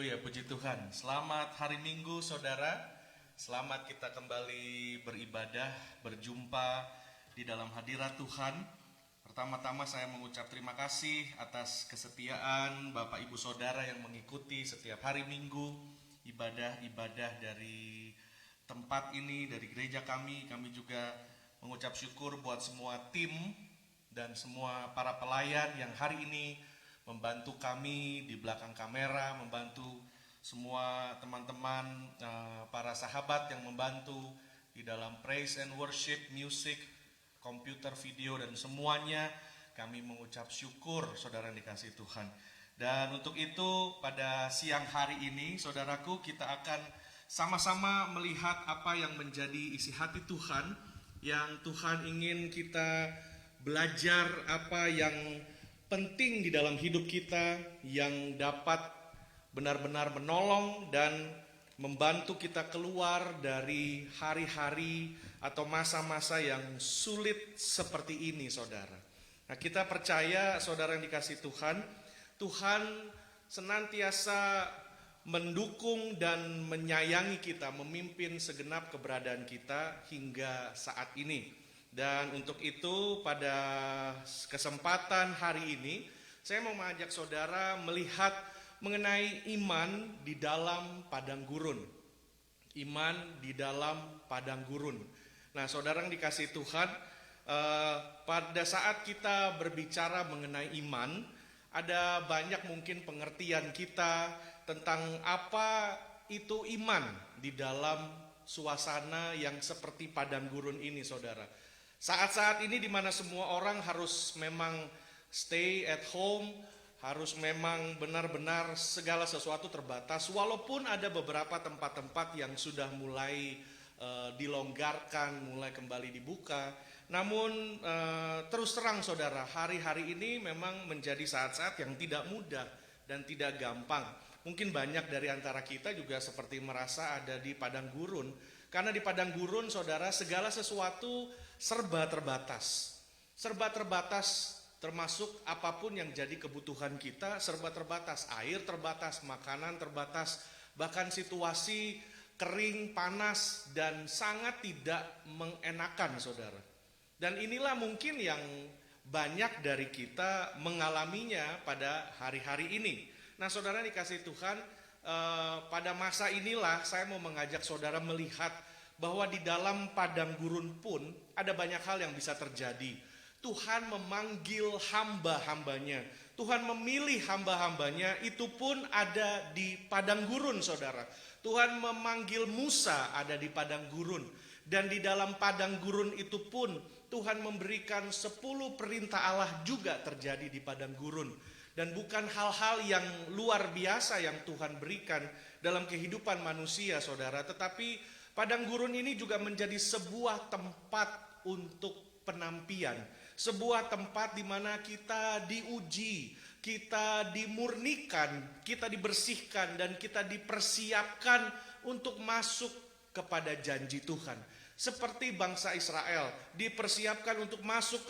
Haleluya, puji Tuhan. Selamat hari Minggu, saudara. Selamat kita kembali beribadah, berjumpa di dalam hadirat Tuhan. Pertama-tama saya mengucap terima kasih atas kesetiaan Bapak Ibu Saudara yang mengikuti setiap hari Minggu ibadah-ibadah dari tempat ini, dari gereja kami. Kami juga mengucap syukur buat semua tim dan semua para pelayan yang hari ini membantu kami di belakang kamera, membantu semua teman-teman, para sahabat yang membantu di dalam praise and worship, music, komputer, video, dan semuanya. Kami mengucap syukur, saudara yang dikasihi Tuhan. Dan untuk itu pada siang hari ini, saudaraku, kita akan sama-sama melihat apa yang menjadi isi hati Tuhan, yang Tuhan ingin kita belajar, apa yang penting di dalam hidup kita, yang dapat benar-benar menolong dan membantu kita keluar dari hari-hari atau masa-masa yang sulit seperti ini, saudara. Nah, kita percaya, saudara yang dikasihi Tuhan, Tuhan senantiasa mendukung dan menyayangi kita, memimpin segenap keberadaan kita hingga saat ini. Dan untuk itu pada kesempatan hari ini saya mau mengajak saudara melihat mengenai iman di dalam padang gurun. Iman di dalam padang gurun. Nah, saudara yang dikasihi Tuhan, pada saat kita berbicara mengenai iman, ada banyak mungkin pengertian kita tentang apa itu iman di dalam suasana yang seperti padang gurun ini, saudara. Saat-saat ini di mana semua orang harus memang stay at home, harus memang benar-benar segala sesuatu terbatas, walaupun ada beberapa tempat-tempat yang sudah mulai dilonggarkan, mulai kembali dibuka. Namun terus terang, saudara, hari-hari ini memang menjadi saat-saat yang tidak mudah dan tidak gampang. Mungkin banyak dari antara kita juga seperti merasa ada di padang gurun. Karena di padang gurun, saudara, segala sesuatu serba terbatas. Serba terbatas, termasuk apapun yang jadi kebutuhan kita serba terbatas. Air terbatas, makanan terbatas, bahkan situasi kering, panas, dan sangat tidak mengenakan, saudara. Dan inilah mungkin yang banyak dari kita mengalaminya pada hari-hari ini. Nah, saudara dikasihi Tuhan, pada masa inilah saya mau mengajak saudara melihat bahwa di dalam padang gurun pun ada banyak hal yang bisa terjadi. Tuhan memanggil hamba-hambanya, Tuhan memilih hamba-hambanya, itu pun ada di padang gurun, saudara. Tuhan memanggil Musa, ada di padang gurun. Dan di dalam padang gurun itu pun Tuhan memberikan 10 perintah Allah juga terjadi di padang gurun. Dan bukan hal-hal yang luar biasa yang Tuhan berikan dalam kehidupan manusia, saudara. Tetapi padang gurun ini juga menjadi sebuah tempat untuk penampian. Sebuah tempat di mana kita diuji, kita dimurnikan, kita dibersihkan, dan kita dipersiapkan untuk masuk kepada janji Tuhan. Seperti bangsa Israel dipersiapkan untuk masuk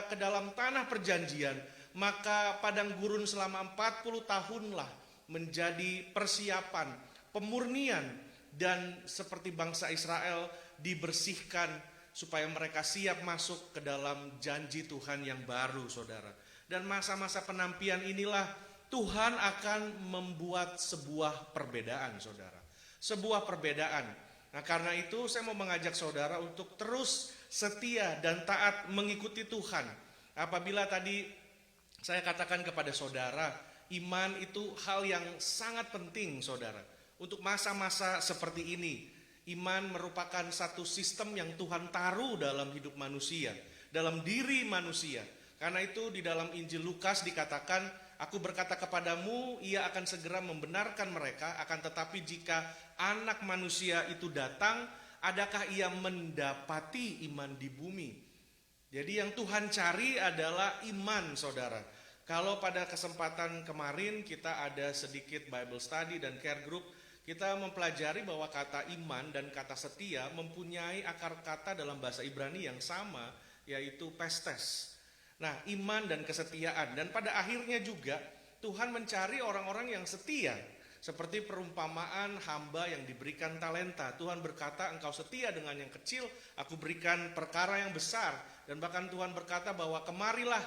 ke dalam tanah perjanjian. Maka padang gurun selama 40 tahunlah menjadi persiapan, pemurnian, dan seperti bangsa Israel dibersihkan supaya mereka siap masuk ke dalam janji Tuhan yang baru, saudara. Dan masa-masa penampian inilah Tuhan akan membuat sebuah perbedaan, saudara. Sebuah perbedaan. Nah, karena itu saya mau mengajak saudara untuk terus setia dan taat mengikuti Tuhan. Apabila tadi saya katakan kepada saudara, iman itu hal yang sangat penting, saudara. Untuk masa-masa seperti ini, iman merupakan satu sistem yang Tuhan taruh dalam hidup manusia, dalam diri manusia. Karena itu di dalam Injil Lukas dikatakan, aku berkata kepadamu, ia akan segera membenarkan mereka, akan tetapi jika anak manusia itu datang, adakah ia mendapati iman di bumi? Jadi yang Tuhan cari adalah iman, saudara. Kalau pada kesempatan kemarin kita ada sedikit Bible study dan care group, kita mempelajari bahwa kata iman dan kata setia mempunyai akar kata dalam bahasa Ibrani yang sama, yaitu pestes. Nah, iman dan kesetiaan. Dan pada akhirnya juga Tuhan mencari orang-orang yang setia. Seperti perumpamaan hamba yang diberikan talenta. Tuhan berkata, engkau setia dengan yang kecil, aku berikan perkara yang besar. Dan bahkan Tuhan berkata bahwa kemarilah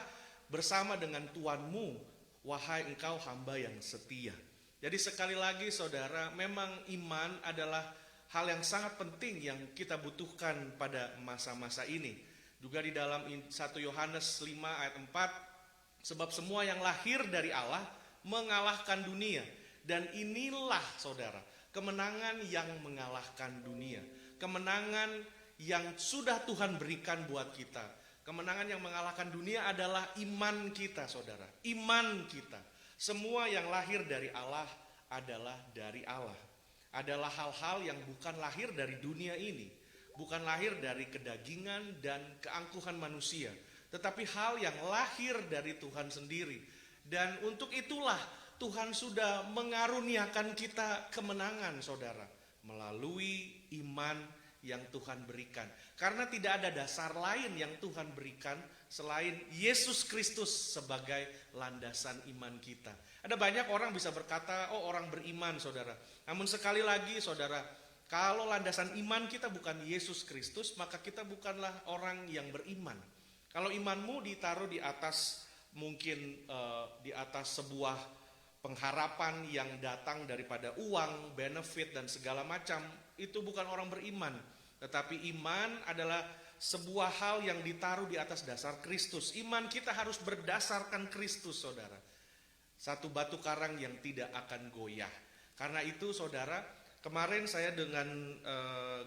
bersama dengan Tuanmu, wahai engkau hamba yang setia. Jadi sekali lagi saudara, memang iman adalah hal yang sangat penting yang kita butuhkan pada masa-masa ini. Juga di dalam 1 Yohanes 5 ayat 4, sebab semua yang lahir dari Allah mengalahkan dunia. Dan inilah saudara, kemenangan yang mengalahkan dunia. Kemenangan yang sudah Tuhan berikan buat kita. Kemenangan yang mengalahkan dunia adalah iman kita saudara. Iman kita. Semua yang lahir dari Allah adalah dari Allah. Adalah hal-hal yang bukan lahir dari dunia ini. Bukan lahir dari kedagingan dan keangkuhan manusia. Tetapi hal yang lahir dari Tuhan sendiri. Dan untuk itulah Tuhan sudah mengaruniakan kita kemenangan saudara. Melalui iman yang Tuhan berikan. Karena tidak ada dasar lain yang Tuhan berikan selain Yesus Kristus sebagai landasan iman kita. Ada banyak orang bisa berkata, oh orang beriman saudara. Namun sekali lagi saudara, kalau landasan iman kita bukan Yesus Kristus, maka kita bukanlah orang yang beriman. Kalau imanmu ditaruh di atas mungkin di atas sebuah pengharapan yang datang daripada uang, benefit dan segala macam, itu bukan orang beriman. Tetapi iman adalah sebuah hal yang ditaruh di atas dasar Kristus. Iman kita harus berdasarkan Kristus saudara. Satu batu karang yang tidak akan goyah. Karena itu saudara, kemarin saya dengan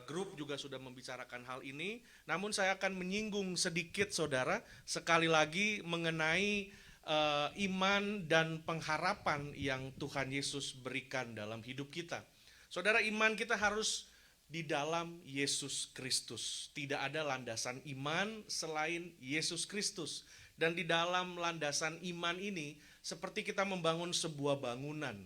grup juga sudah membicarakan hal ini. Namun saya akan menyinggung sedikit saudara, sekali lagi mengenai iman dan pengharapan yang Tuhan Yesus berikan dalam hidup kita. Saudara, iman kita harus di dalam Yesus Kristus. Tidak ada landasan iman selain Yesus Kristus. Dan di dalam landasan iman ini seperti kita membangun sebuah bangunan.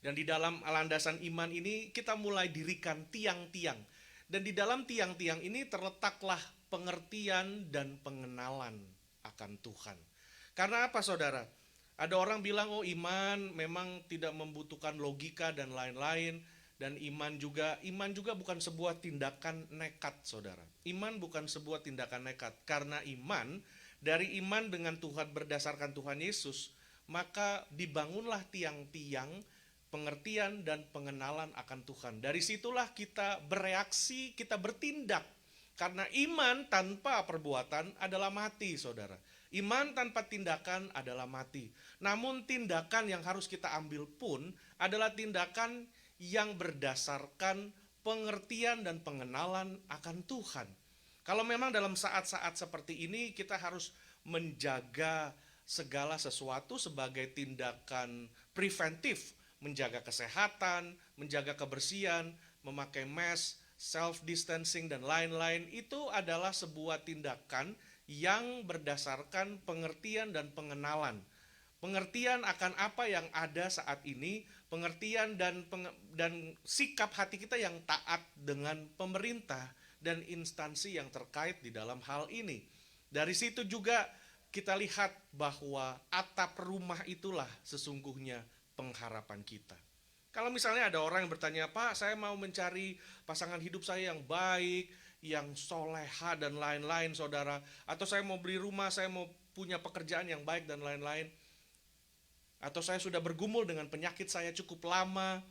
Dan di dalam landasan iman ini kita mulai dirikan tiang-tiang. Dan di dalam tiang-tiang ini terletaklah pengertian dan pengenalan akan Tuhan. Karena apa saudara? Ada orang bilang, oh iman memang tidak membutuhkan logika dan lain-lain. Dan iman juga bukan sebuah tindakan nekat saudara. Iman bukan sebuah tindakan nekat. Karena iman, dari iman dengan Tuhan berdasarkan Tuhan Yesus, maka dibangunlah tiang-tiang pengertian dan pengenalan akan Tuhan. Dari situlah kita bereaksi, kita bertindak. Karena iman tanpa perbuatan adalah mati saudara. Iman tanpa tindakan adalah mati. Namun tindakan yang harus kita ambil pun adalah tindakan yang berdasarkan pengertian dan pengenalan akan Tuhan. Kalau memang dalam saat-saat seperti ini kita harus menjaga segala sesuatu sebagai tindakan preventif, menjaga kesehatan, menjaga kebersihan, memakai mask, self distancing dan lain-lain, itu adalah sebuah tindakan yang berdasarkan pengertian dan pengenalan. Pengertian akan apa yang ada saat ini, pengertian dan sikap hati kita yang taat dengan pemerintah dan instansi yang terkait di dalam hal ini. Dari situ juga kita lihat bahwa atap rumah itulah sesungguhnya pengharapan kita. Kalau misalnya ada orang yang bertanya, Pak, saya mau mencari pasangan hidup saya yang baik, yang soleha dan lain-lain saudara. Atau saya mau beli rumah, saya mau punya pekerjaan yang baik dan lain-lain. Atau saya sudah bergumul dengan penyakit saya cukup lama.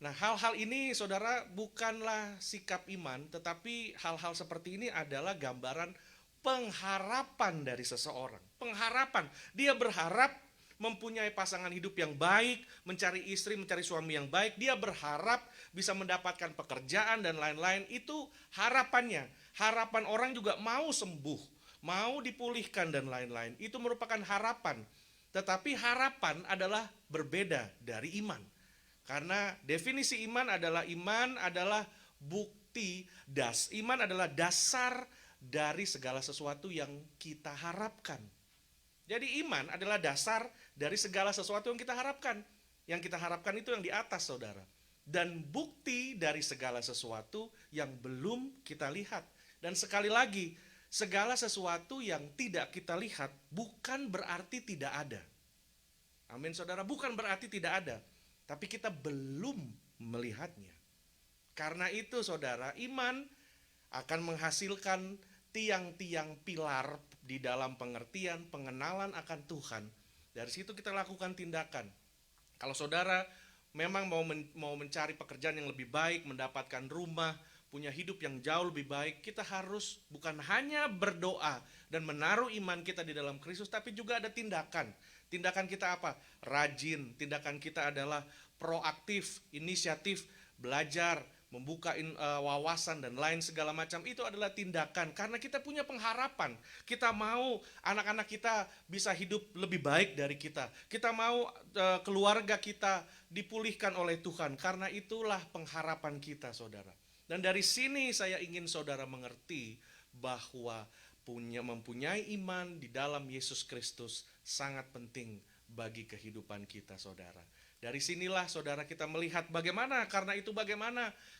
Nah, hal-hal ini saudara bukanlah sikap iman, tetapi hal-hal seperti ini adalah gambaran pengharapan dari seseorang. Pengharapan, dia berharap mempunyai pasangan hidup yang baik, mencari istri, mencari suami yang baik. Dia berharap bisa mendapatkan pekerjaan dan lain-lain. Itu harapannya. Harapan orang juga mau sembuh, mau dipulihkan dan lain-lain. Itu merupakan harapan. Tetapi harapan adalah berbeda dari iman. Karena definisi iman adalah bukti iman adalah dasar dari segala sesuatu yang kita harapkan. Jadi iman adalah dasar dari segala sesuatu yang kita harapkan. Yang kita harapkan itu yang di atas saudara. Dan bukti dari segala sesuatu yang belum kita lihat. Dan sekali lagi, segala sesuatu yang tidak kita lihat bukan berarti tidak ada. Amin saudara, bukan berarti tidak ada. tapi kita belum melihatnya. Karena itu saudara, iman akan menghasilkan tiang-tiang pilar di dalam pengertian, pengenalan akan Tuhan. Dari situ kita lakukan tindakan. Kalau saudara memang mau mencari pekerjaan yang lebih baik, mendapatkan rumah, punya hidup yang jauh lebih baik, kita harus bukan hanya berdoa dan menaruh iman kita di dalam Kristus, tapi juga ada tindakan. Tindakan kita apa? Rajin. Tindakan kita adalah proaktif, inisiatif, belajar, membuka wawasan dan lain segala macam. Itu adalah tindakan karena kita punya pengharapan. Kita mau anak-anak kita bisa hidup lebih baik dari kita. Kita mau keluarga kita dipulihkan oleh Tuhan. Karena itulah pengharapan kita, saudara. Dan dari sini saya ingin saudara mengerti bahwa mempunyai iman di dalam Yesus Kristus sangat penting bagi kehidupan kita, saudara. Dari sinilah saudara kita melihat bagaimana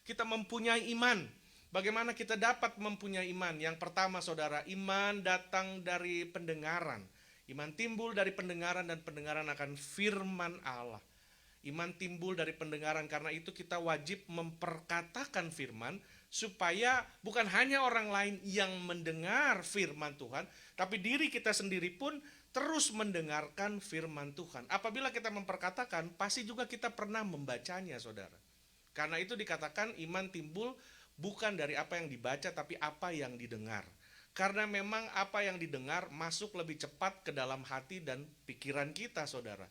kita mempunyai iman. Bagaimana kita dapat mempunyai iman. Yang pertama saudara, iman datang dari pendengaran. Iman timbul dari pendengaran dan pendengaran akan firman Allah. Iman timbul dari pendengaran, karena itu kita wajib memperkatakan firman supaya bukan hanya orang lain yang mendengar firman Tuhan, tapi diri kita sendiri pun terus mendengarkan firman Tuhan. Apabila kita memperkatakan, pasti juga kita pernah membacanya, saudara. Karena itu dikatakan iman timbul bukan dari apa yang dibaca, tapi apa yang didengar. Karena memang apa yang didengar masuk lebih cepat ke dalam hati dan pikiran kita, saudara.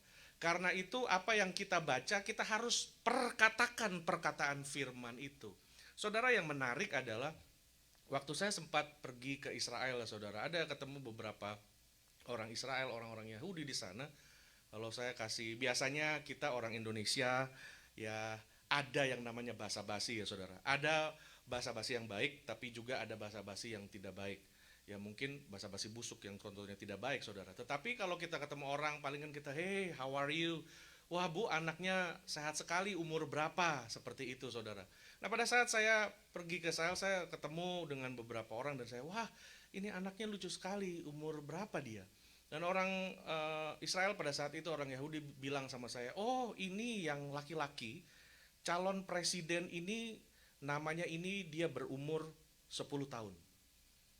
Karena itu apa yang kita baca, kita harus perkatakan perkataan firman itu. Saudara, yang menarik adalah waktu saya sempat pergi ke Israel, saudara, ada ketemu beberapa orang Israel, orang-orang Yahudi di sana. Kalau saya biasanya kita orang Indonesia ya ada yang namanya basa-basi ya saudara. Ada basa-basi yang baik, tapi juga ada basa-basi yang tidak baik. Ya mungkin basa-basi busuk yang contohnya tidak baik, saudara. Tetapi kalau kita ketemu orang, palingan kita, hey, how are you? Wah bu, anaknya sehat sekali, umur berapa? Seperti itu, saudara. Nah pada saat saya pergi ke Israel, saya ketemu dengan beberapa orang dan saya, wah ini anaknya lucu sekali, umur berapa dia? Dan orang Israel pada saat itu, orang Yahudi bilang sama saya, oh ini yang laki-laki, calon presiden ini, namanya ini dia berumur 10 tahun.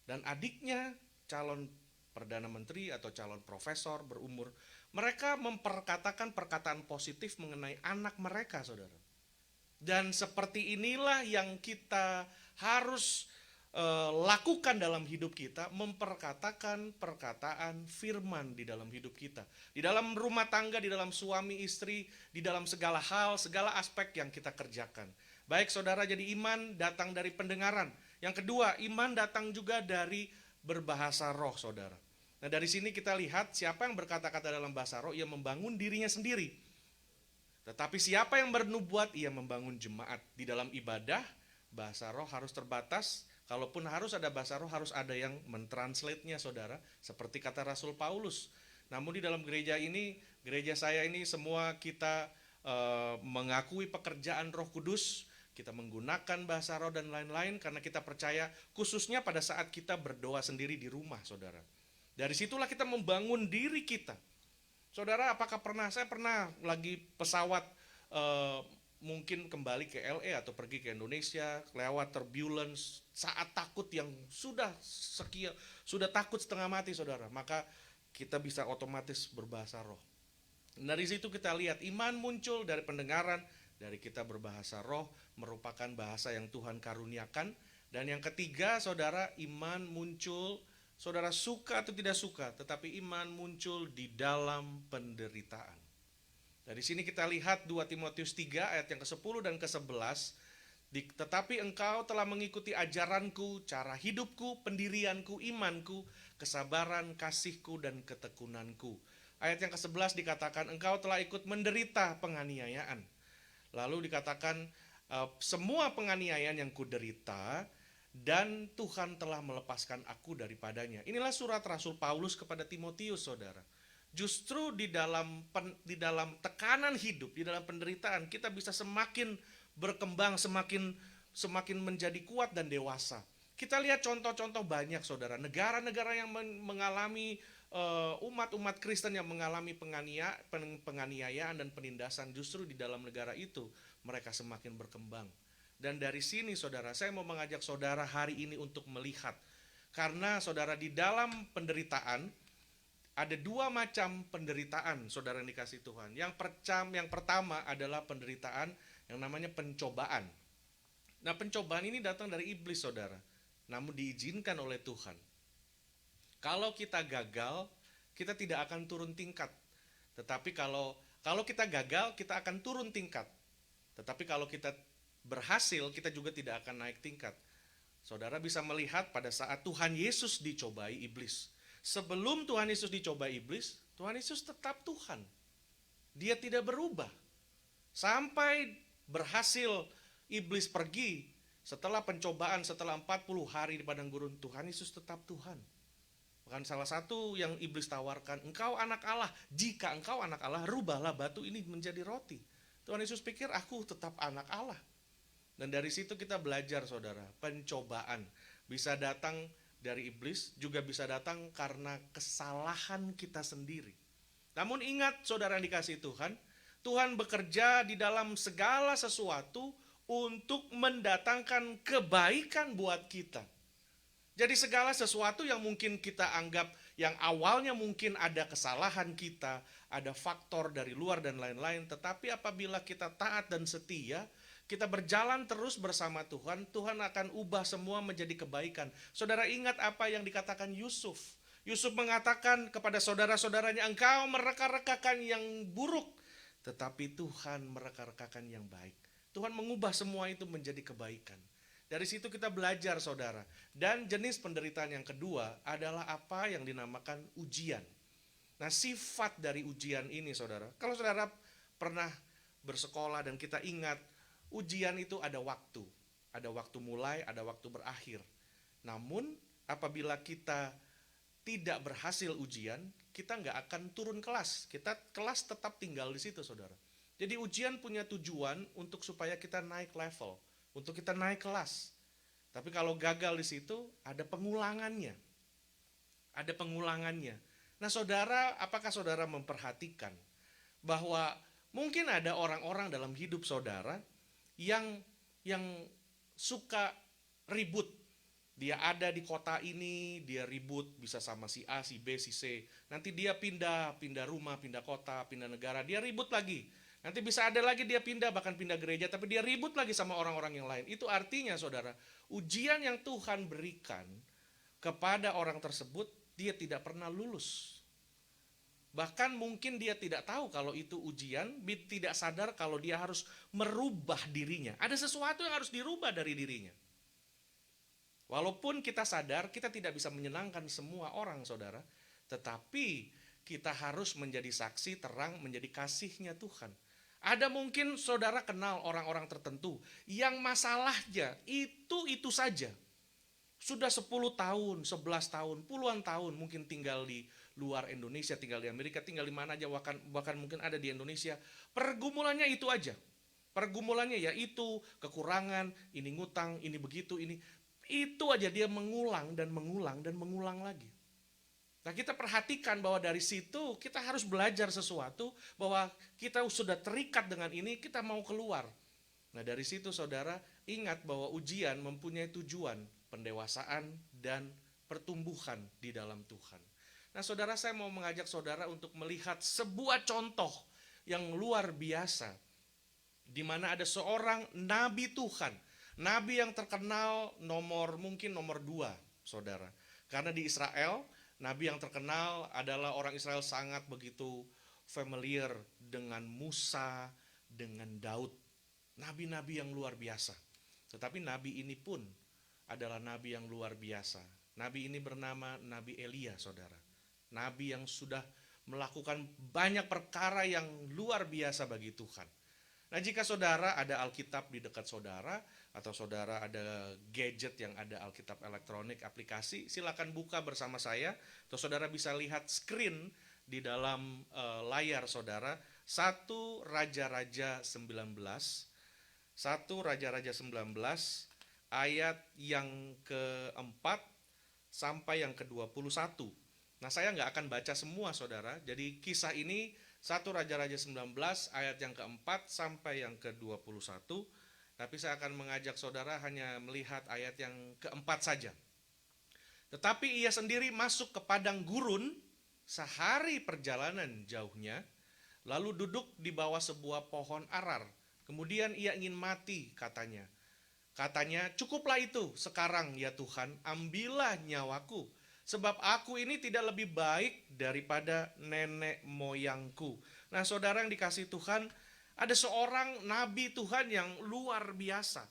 Dan adiknya calon perdana menteri atau calon profesor berumur. Mereka memperkatakan perkataan positif mengenai anak mereka, saudara. Dan seperti inilah yang kita harus lakukan dalam hidup kita, memperkatakan perkataan firman di dalam hidup kita. Di dalam rumah tangga, di dalam suami istri, di dalam segala hal, segala aspek yang kita kerjakan. Baik saudara, jadi iman datang dari pendengaran. Yang kedua, iman datang juga dari berbahasa roh, saudara. Nah dari sini kita lihat siapa yang berkata-kata dalam bahasa roh, ia membangun dirinya sendiri. Tetapi siapa yang bernubuat, ia membangun jemaat. Di dalam ibadah, bahasa roh harus terbatas. Kalaupun harus ada bahasa roh, harus ada yang mentranslate-nya, saudara. Seperti kata Rasul Paulus. Namun di dalam gereja ini, gereja saya ini semua kita mengakui pekerjaan Roh Kudus. Kita menggunakan bahasa roh dan lain-lain karena kita percaya, khususnya pada saat kita berdoa sendiri di rumah, saudara. Dari situlah kita membangun diri kita. Saudara, apakah saya pernah lagi pesawat mungkin kembali ke LA atau pergi ke Indonesia, lewat turbulence, saat takut yang sudah takut setengah mati, saudara. Maka kita bisa otomatis berbahasa roh. Dari situ kita lihat iman muncul dari pendengaran, dari kita berbahasa roh, merupakan bahasa yang Tuhan karuniakan. Dan yang ketiga, saudara, iman muncul, saudara suka atau tidak suka, tetapi iman muncul di dalam penderitaan. Dari sini kita lihat 2 Timotius 3 ayat yang ke-10 dan ke-11. Tetapi engkau telah mengikuti ajaranku, cara hidupku, pendirianku, imanku, kesabaran, kasihku, dan ketekunanku. Ayat yang ke-11 dikatakan engkau telah ikut menderita penganiayaan. Lalu dikatakan semua penganiayaan yang kuderita dan Tuhan telah melepaskan aku daripadanya. Inilah surat Rasul Paulus kepada Timotius, saudara. Justru di dalam tekanan hidup, di dalam penderitaan, kita bisa semakin berkembang, semakin menjadi kuat dan dewasa. Kita lihat contoh-contoh banyak, saudara. Negara-negara yang mengalami umat-umat Kristen yang mengalami penganiayaan dan penindasan, justru di dalam negara itu mereka semakin berkembang. Dan dari sini saudara, saya mau mengajak saudara hari ini untuk melihat, karena saudara, di dalam penderitaan ada dua macam penderitaan saudara yang dikasih Tuhan. Yang pertama adalah penderitaan yang namanya pencobaan. Nah, pencobaan ini datang dari iblis saudara, namun diizinkan oleh Tuhan. Kalau kita gagal, kita tidak akan turun tingkat. Tetapi kalau kita gagal, kita akan turun tingkat. Tetapi kalau kita berhasil, kita juga tidak akan naik tingkat. Saudara bisa melihat pada saat Tuhan Yesus dicobai iblis. Sebelum Tuhan Yesus dicobai iblis, Tuhan Yesus tetap Tuhan. Dia tidak berubah. Sampai berhasil iblis pergi, setelah pencobaan, setelah 40 hari di padang gurun, Tuhan Yesus tetap Tuhan. Bahkan salah satu yang iblis tawarkan, engkau anak Allah, jika engkau anak Allah, rubahlah batu ini menjadi roti. Tuhan Yesus pikir, aku tetap anak Allah. Dan dari situ kita belajar saudara, pencobaan bisa datang dari iblis, juga bisa datang karena kesalahan kita sendiri. Namun ingat saudara yang dikasihi Tuhan, Tuhan bekerja di dalam segala sesuatu untuk mendatangkan kebaikan buat kita. Jadi segala sesuatu yang mungkin kita anggap yang awalnya mungkin ada kesalahan kita, ada faktor dari luar dan lain-lain, tetapi apabila kita taat dan setia, kita berjalan terus bersama Tuhan, Tuhan akan ubah semua menjadi kebaikan. Saudara ingat apa yang dikatakan Yusuf. Yusuf mengatakan kepada saudara-saudaranya, engkau mereka-rekakan yang buruk, tetapi Tuhan mereka-rekakan yang baik. Tuhan mengubah semua itu menjadi kebaikan. Dari situ kita belajar saudara. Dan jenis penderitaan yang kedua adalah apa yang dinamakan ujian. Nah, sifat dari ujian ini saudara, kalau saudara pernah bersekolah dan kita ingat, ujian itu ada waktu. Ada waktu mulai, ada waktu berakhir. Namun apabila kita tidak berhasil ujian, kita nggak akan turun kelas. Kita kelas tetap tinggal di situ saudara. Jadi ujian punya tujuan untuk supaya kita naik level, untuk kita naik kelas. Tapi kalau gagal di situ, ada pengulangannya. Ada pengulangannya. Nah saudara, apakah saudara memperhatikan bahwa mungkin ada orang-orang dalam hidup saudara yang suka ribut. Dia ada di kota ini, dia ribut bisa sama si A, si B, si C. Nanti dia pindah rumah, pindah kota, pindah negara, dia ribut lagi. Nanti bisa ada lagi dia pindah, bahkan pindah gereja, tapi dia ribut lagi sama orang-orang yang lain. Itu artinya saudara, ujian yang Tuhan berikan kepada orang tersebut, dia tidak pernah lulus. Bahkan mungkin dia tidak tahu kalau itu ujian, tidak sadar kalau dia harus merubah dirinya. Ada sesuatu yang harus dirubah dari dirinya. Walaupun kita sadar kita tidak bisa menyenangkan semua orang saudara, tetapi kita harus menjadi saksi terang, menjadi kasihnya Tuhan. Ada mungkin saudara kenal orang-orang tertentu yang masalahnya itu saja. Sudah 10 tahun, 11 tahun, puluhan tahun mungkin tinggal di luar Indonesia, tinggal di Amerika, tinggal di mana aja, bahkan mungkin ada di Indonesia. Pergumulannya itu aja. Pergumulannya yaitu kekurangan, ini ngutang, ini begitu, ini. Itu aja dia mengulang dan mengulang dan mengulang lagi. Nah kita perhatikan bahwa dari situ kita harus belajar sesuatu, bahwa kita sudah terikat dengan ini, kita mau keluar. Nah dari situ saudara ingat bahwa ujian mempunyai tujuan pendewasaan dan pertumbuhan di dalam Tuhan. Nah saudara, saya mau mengajak saudara untuk melihat sebuah contoh yang luar biasa, di mana ada seorang nabi Tuhan, nabi yang terkenal mungkin nomor 2 saudara. Karena di Israel, nabi yang terkenal adalah orang Israel sangat begitu familiar dengan Musa, dengan Daud. Nabi-nabi yang luar biasa. Tetapi nabi ini pun adalah nabi yang luar biasa. Nabi ini bernama Nabi Elia saudara. Nabi yang sudah melakukan banyak perkara yang luar biasa bagi Tuhan. Nah jika saudara ada Alkitab di dekat saudara, atau saudara ada gadget yang ada Alkitab elektronik, aplikasi, silakan buka bersama saya, atau saudara bisa lihat screen di dalam layar saudara, 1 Raja-Raja 19, 1 Raja-Raja 19, ayat yang keempat sampai yang ke-21. Nah, saya nggak akan baca semua, saudara. Jadi kisah ini 1 Raja-Raja 19 ayat yang keempat sampai yang ke-21. Tapi saya akan mengajak saudara hanya melihat ayat yang keempat saja. Tetapi ia sendiri masuk ke padang gurun sehari perjalanan jauhnya, lalu duduk di bawah sebuah pohon arar. Kemudian ia ingin mati, katanya. Katanya, cukuplah itu sekarang ya Tuhan, ambillah nyawaku. Sebab aku ini tidak lebih baik daripada nenek moyangku. Nah, saudara yang dikasihi Tuhan, ada seorang nabi Tuhan yang luar biasa.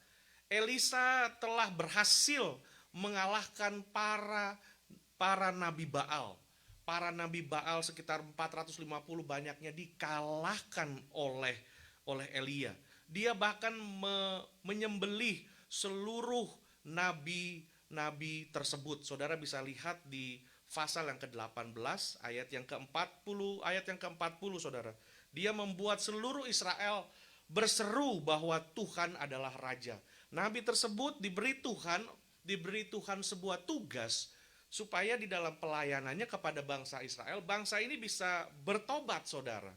Elisa telah berhasil mengalahkan para nabi Baal. Para nabi Baal sekitar 450 banyaknya dikalahkan oleh Elia. Dia bahkan menyembelih seluruh nabi tersebut. Saudara bisa lihat di pasal yang ke-18 ayat yang ke-40 saudara. Dia membuat seluruh Israel berseru bahwa Tuhan adalah raja. Nabi tersebut diberi Tuhan sebuah tugas supaya di dalam pelayanannya kepada bangsa Israel, bangsa ini bisa bertobat, saudara.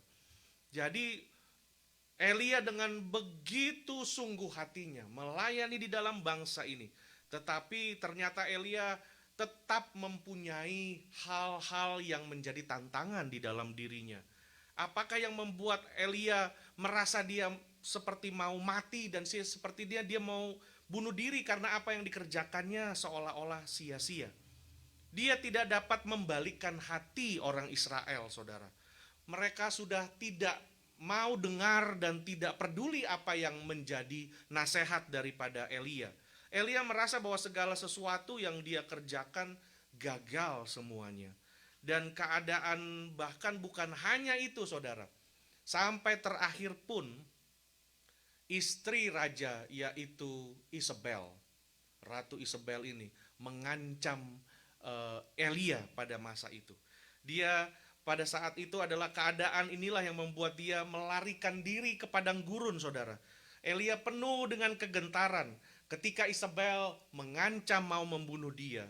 Jadi Elia dengan begitu sungguh hatinya melayani di dalam bangsa ini. Tetapi ternyata Elia tetap mempunyai hal-hal yang menjadi tantangan di dalam dirinya. Apakah yang membuat Elia merasa dia seperti mau mati dan seperti dia mau bunuh diri karena apa yang dikerjakannya seolah-olah sia-sia? Dia tidak dapat membalikkan hati orang Israel, saudara. Mereka sudah tidak mau dengar dan tidak peduli apa yang menjadi nasihat daripada Elia. Elia merasa bahwa segala sesuatu yang dia kerjakan gagal semuanya. Dan keadaan bahkan bukan hanya itu, saudara. Sampai terakhir pun istri raja yaitu Isabel, Ratu Isabel ini mengancam Elia pada masa itu. Dia pada saat itu adalah keadaan inilah yang membuat dia melarikan diri ke padang gurun, saudara. Elia penuh dengan kegentaran ketika Isabel mengancam mau membunuh dia.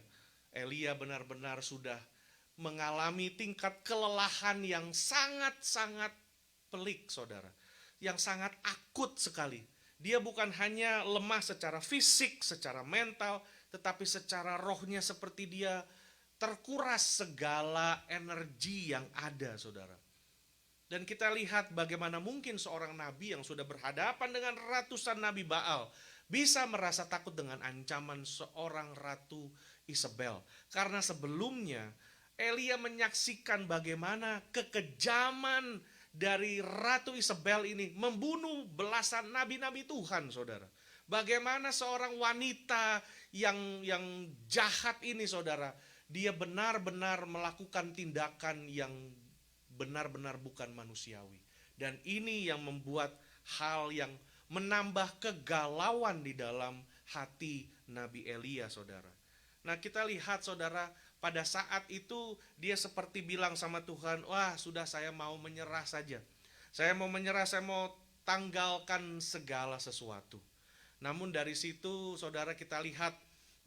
Elia benar-benar sudah mengalami tingkat kelelahan yang sangat-sangat pelik, saudara. Yang sangat akut sekali. Dia bukan hanya lemah secara fisik, secara mental, tetapi secara rohnya seperti dia terkuras segala energi yang ada, saudara. Dan kita lihat bagaimana mungkin seorang nabi yang sudah berhadapan dengan ratusan nabi Baal bisa merasa takut dengan ancaman seorang Ratu Isabel. Karena sebelumnya Elia menyaksikan bagaimana kekejaman dari Ratu Isabel ini membunuh belasan nabi-nabi Tuhan, saudara. Bagaimana seorang wanita yang jahat ini, saudara, dia benar-benar melakukan tindakan yang benar-benar bukan manusiawi. Dan ini yang membuat hal yang menambah kegalauan di dalam hati Nabi Elia, saudara. Nah, kita lihat, saudara, pada saat itu dia seperti bilang sama Tuhan, wah sudah, saya mau menyerah saja. Saya mau menyerah, saya mau tanggalkan segala sesuatu. Namun dari situ, saudara, kita lihat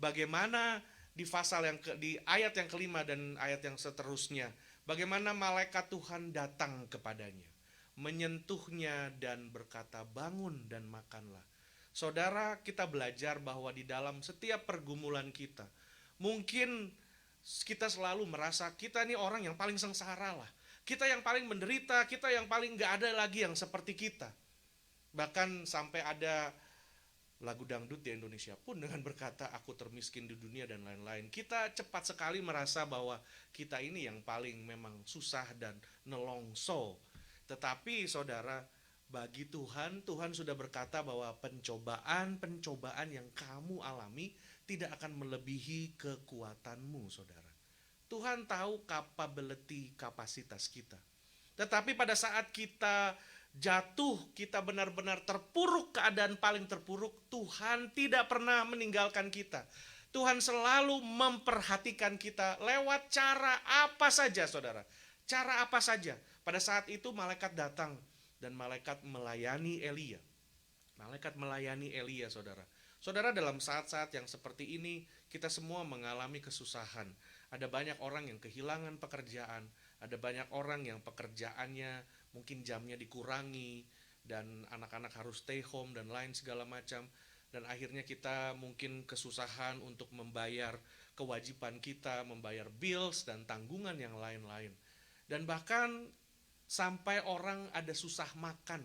bagaimana di ayat yang kelima dan ayat yang seterusnya, bagaimana malaikat Tuhan datang kepadanya, menyentuhnya dan berkata, bangun dan makanlah. Saudara, kita belajar bahwa di dalam setiap pergumulan kita, mungkin kita selalu merasa kita ini orang yang paling sengsara lah. Kita yang paling menderita, kita yang paling gak ada lagi yang seperti kita. Bahkan sampai ada lagu dangdut di Indonesia pun dengan berkata aku termiskin di dunia dan lain-lain. Kita cepat sekali merasa bahwa kita ini yang paling memang susah dan nelongso. Tetapi saudara, bagi Tuhan, Tuhan sudah berkata bahwa pencobaan yang kamu alami tidak akan melebihi kekuatanmu, saudara. Tuhan tahu kapasitas kita. Tetapi pada saat kita jatuh, kita benar-benar terpuruk, keadaan paling terpuruk, Tuhan tidak pernah meninggalkan kita. Tuhan selalu memperhatikan kita lewat cara apa saja, saudara. Cara apa saja. Pada saat itu malaikat datang dan malaikat melayani Elia. Malaikat melayani Elia, saudara. Saudara, dalam saat-saat yang seperti ini kita semua mengalami kesusahan. Ada banyak orang yang kehilangan pekerjaan, ada banyak orang yang pekerjaannya mungkin jamnya dikurangi, dan anak-anak harus stay home dan lain segala macam. Dan akhirnya kita mungkin kesusahan untuk membayar kewajiban kita, membayar bills dan tanggungan yang lain-lain. Dan bahkan sampai orang ada susah makan.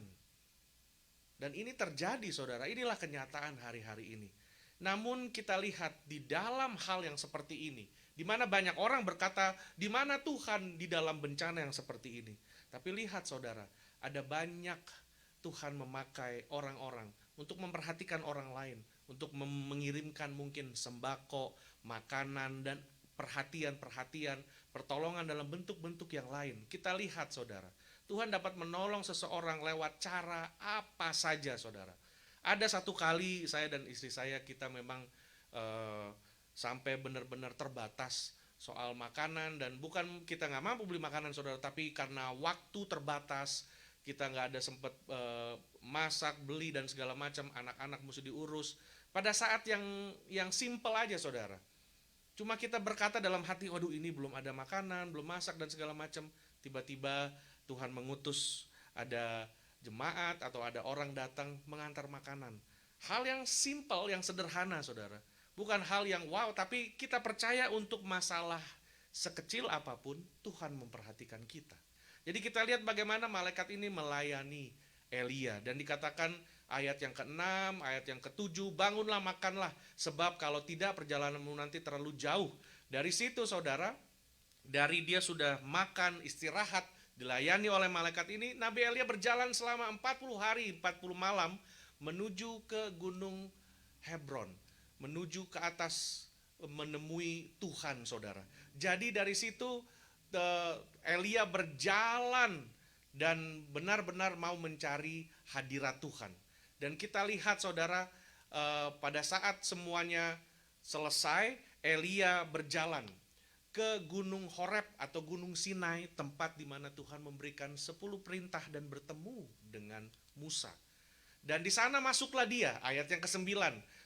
Dan ini terjadi, saudara, inilah kenyataan hari-hari ini. Namun kita lihat di dalam hal yang seperti ini, di mana banyak orang berkata, di mana Tuhan di dalam bencana yang seperti ini. Tapi lihat, saudara, ada banyak Tuhan memakai orang-orang untuk memperhatikan orang lain, untuk mengirimkan mungkin sembako, makanan, dan perhatian-perhatian, pertolongan dalam bentuk-bentuk yang lain. Kita lihat, saudara, Tuhan dapat menolong seseorang lewat cara apa saja, saudara. Ada satu kali saya dan istri saya, kita memang sampai benar-benar terbatas soal makanan. Dan bukan kita nggak mampu beli makanan, saudara, tapi karena waktu terbatas, kita nggak ada sempat masak, beli, dan segala macam. Anak-anak mesti diurus. Pada saat yang simple aja, saudara. Cuma kita berkata dalam hati, waduh, ini belum ada makanan, belum masak, dan segala macam. Tiba-tiba Tuhan mengutus ada jemaat atau ada orang datang mengantar makanan. Hal yang simple, yang sederhana, saudara. Bukan hal yang wow, tapi kita percaya untuk masalah sekecil apapun, Tuhan memperhatikan kita. Jadi kita lihat bagaimana malaikat ini melayani Elia. Dan dikatakan ayat yang ke-6, ayat yang ke-7, bangunlah makanlah, sebab kalau tidak perjalananmu nanti terlalu jauh. Dari situ, saudara, dari dia sudah makan, istirahat, dilayani oleh malaikat ini, Nabi Elia berjalan selama 40 hari, 40 malam menuju ke gunung Hebron, menuju ke atas menemui Tuhan, saudara. Jadi dari situ Elia berjalan dan benar-benar mau mencari hadirat Tuhan. Dan kita lihat, saudara, pada saat semuanya selesai, Elia berjalan ke Gunung Horeb atau Gunung Sinai, tempat di mana Tuhan memberikan 10 perintah dan bertemu dengan Musa. Dan di sana masuklah dia, ayat yang ke-9,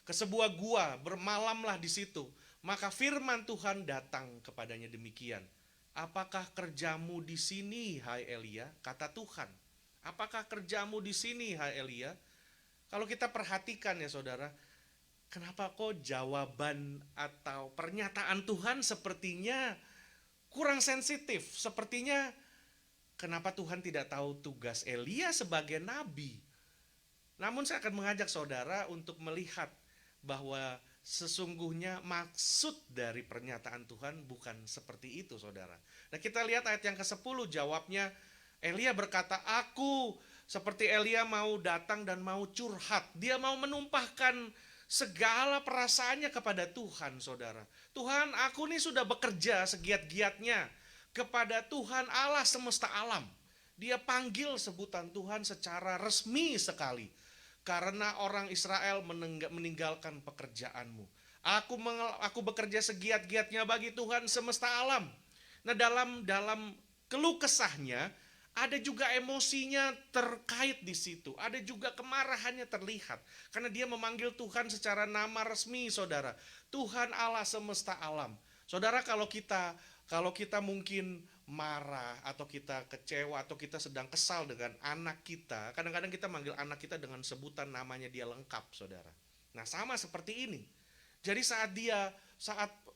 ke sebuah gua, bermalamlah di situ. Maka firman Tuhan datang kepadanya demikian. Apakah kerjamu di sini, hai Elia? Kata Tuhan. Apakah kerjamu di sini, hai Elia? Kalau kita perhatikan, ya saudara, kenapa kok jawaban atau pernyataan Tuhan sepertinya kurang sensitif? Sepertinya kenapa Tuhan tidak tahu tugas Elia sebagai nabi? Namun saya akan mengajak saudara untuk melihat bahwa sesungguhnya maksud dari pernyataan Tuhan bukan seperti itu, saudara. Nah, kita lihat ayat yang ke-10, jawabnya Elia berkata, aku seperti Elia mau datang dan mau curhat. Dia mau menumpahkan segala perasaannya kepada Tuhan, saudara. Tuhan, aku ini sudah bekerja segiat-giatnya kepada Tuhan Allah semesta alam. Dia panggil sebutan Tuhan secara resmi sekali. Karena orang Israel meninggalkan pekerjaanmu. Aku bekerja segiat-giatnya bagi Tuhan semesta alam. Nah, dalam keluh kesahnya ada juga emosinya terkait di situ. Ada juga kemarahannya terlihat. Karena dia memanggil Tuhan secara nama resmi, saudara. Tuhan Allah semesta alam. Saudara, kalau kita mungkin marah atau kita kecewa atau kita sedang kesal dengan anak kita, kadang-kadang kita manggil anak kita dengan sebutan namanya dia lengkap, saudara. Nah, sama seperti ini. Jadi saat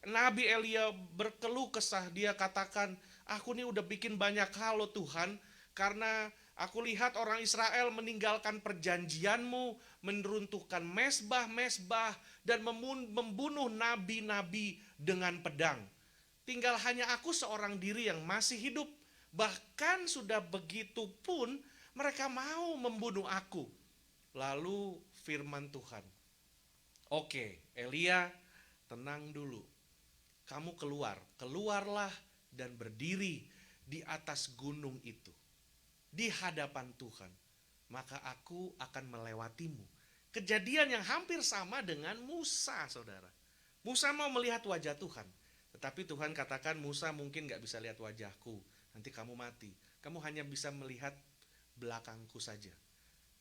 Nabi Elia berkeluh kesah, dia katakan, aku ini udah bikin banyak hal loh Tuhan, karena aku lihat orang Israel meninggalkan perjanjianmu, meruntuhkan mesbah-mesbah, dan membunuh nabi-nabi dengan pedang. Tinggal hanya aku seorang diri yang masih hidup. Bahkan sudah begitu pun mereka mau membunuh aku. Lalu firman Tuhan, oke, Elia, tenang dulu. Kamu keluarlah dan berdiri di atas gunung itu, di hadapan Tuhan. Maka aku akan melewatimu. Kejadian yang hampir sama dengan Musa, saudara. Musa mau melihat wajah Tuhan. Tetapi Tuhan katakan, Musa mungkin gak bisa lihat wajahku, nanti kamu mati. Kamu hanya bisa melihat belakangku saja.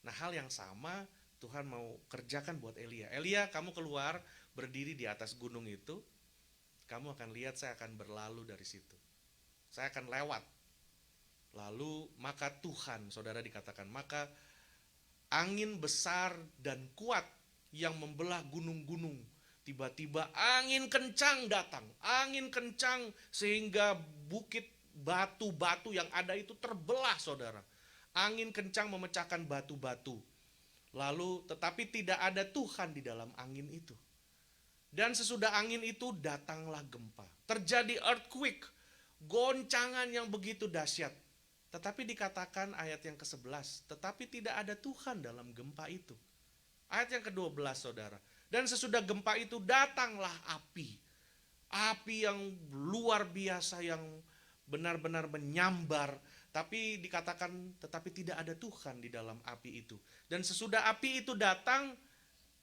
Nah, hal yang sama Tuhan mau kerjakan buat Elia. Elia, kamu keluar, berdiri di atas gunung itu. kamu akan lihat saya akan berlalu dari situ. Saya akan lewat. Lalu maka Tuhan, saudara dikatakan, maka angin besar dan kuat yang membelah gunung-gunung. Tiba-tiba angin kencang datang. Angin kencang sehingga bukit batu-batu yang ada itu terbelah, saudara. Angin kencang memecahkan batu-batu. Lalu tetapi tidak ada Tuhan di dalam angin itu. Dan sesudah angin itu datanglah gempa. Terjadi earthquake, goncangan yang begitu dahsyat. Tetapi dikatakan ayat yang ke-11, tetapi tidak ada Tuhan dalam gempa itu. Ayat yang ke-12, saudara. Dan sesudah gempa itu datanglah api. Api yang luar biasa, yang benar-benar menyambar. Tapi dikatakan, tetapi tidak ada Tuhan di dalam api itu. Dan sesudah api itu datang,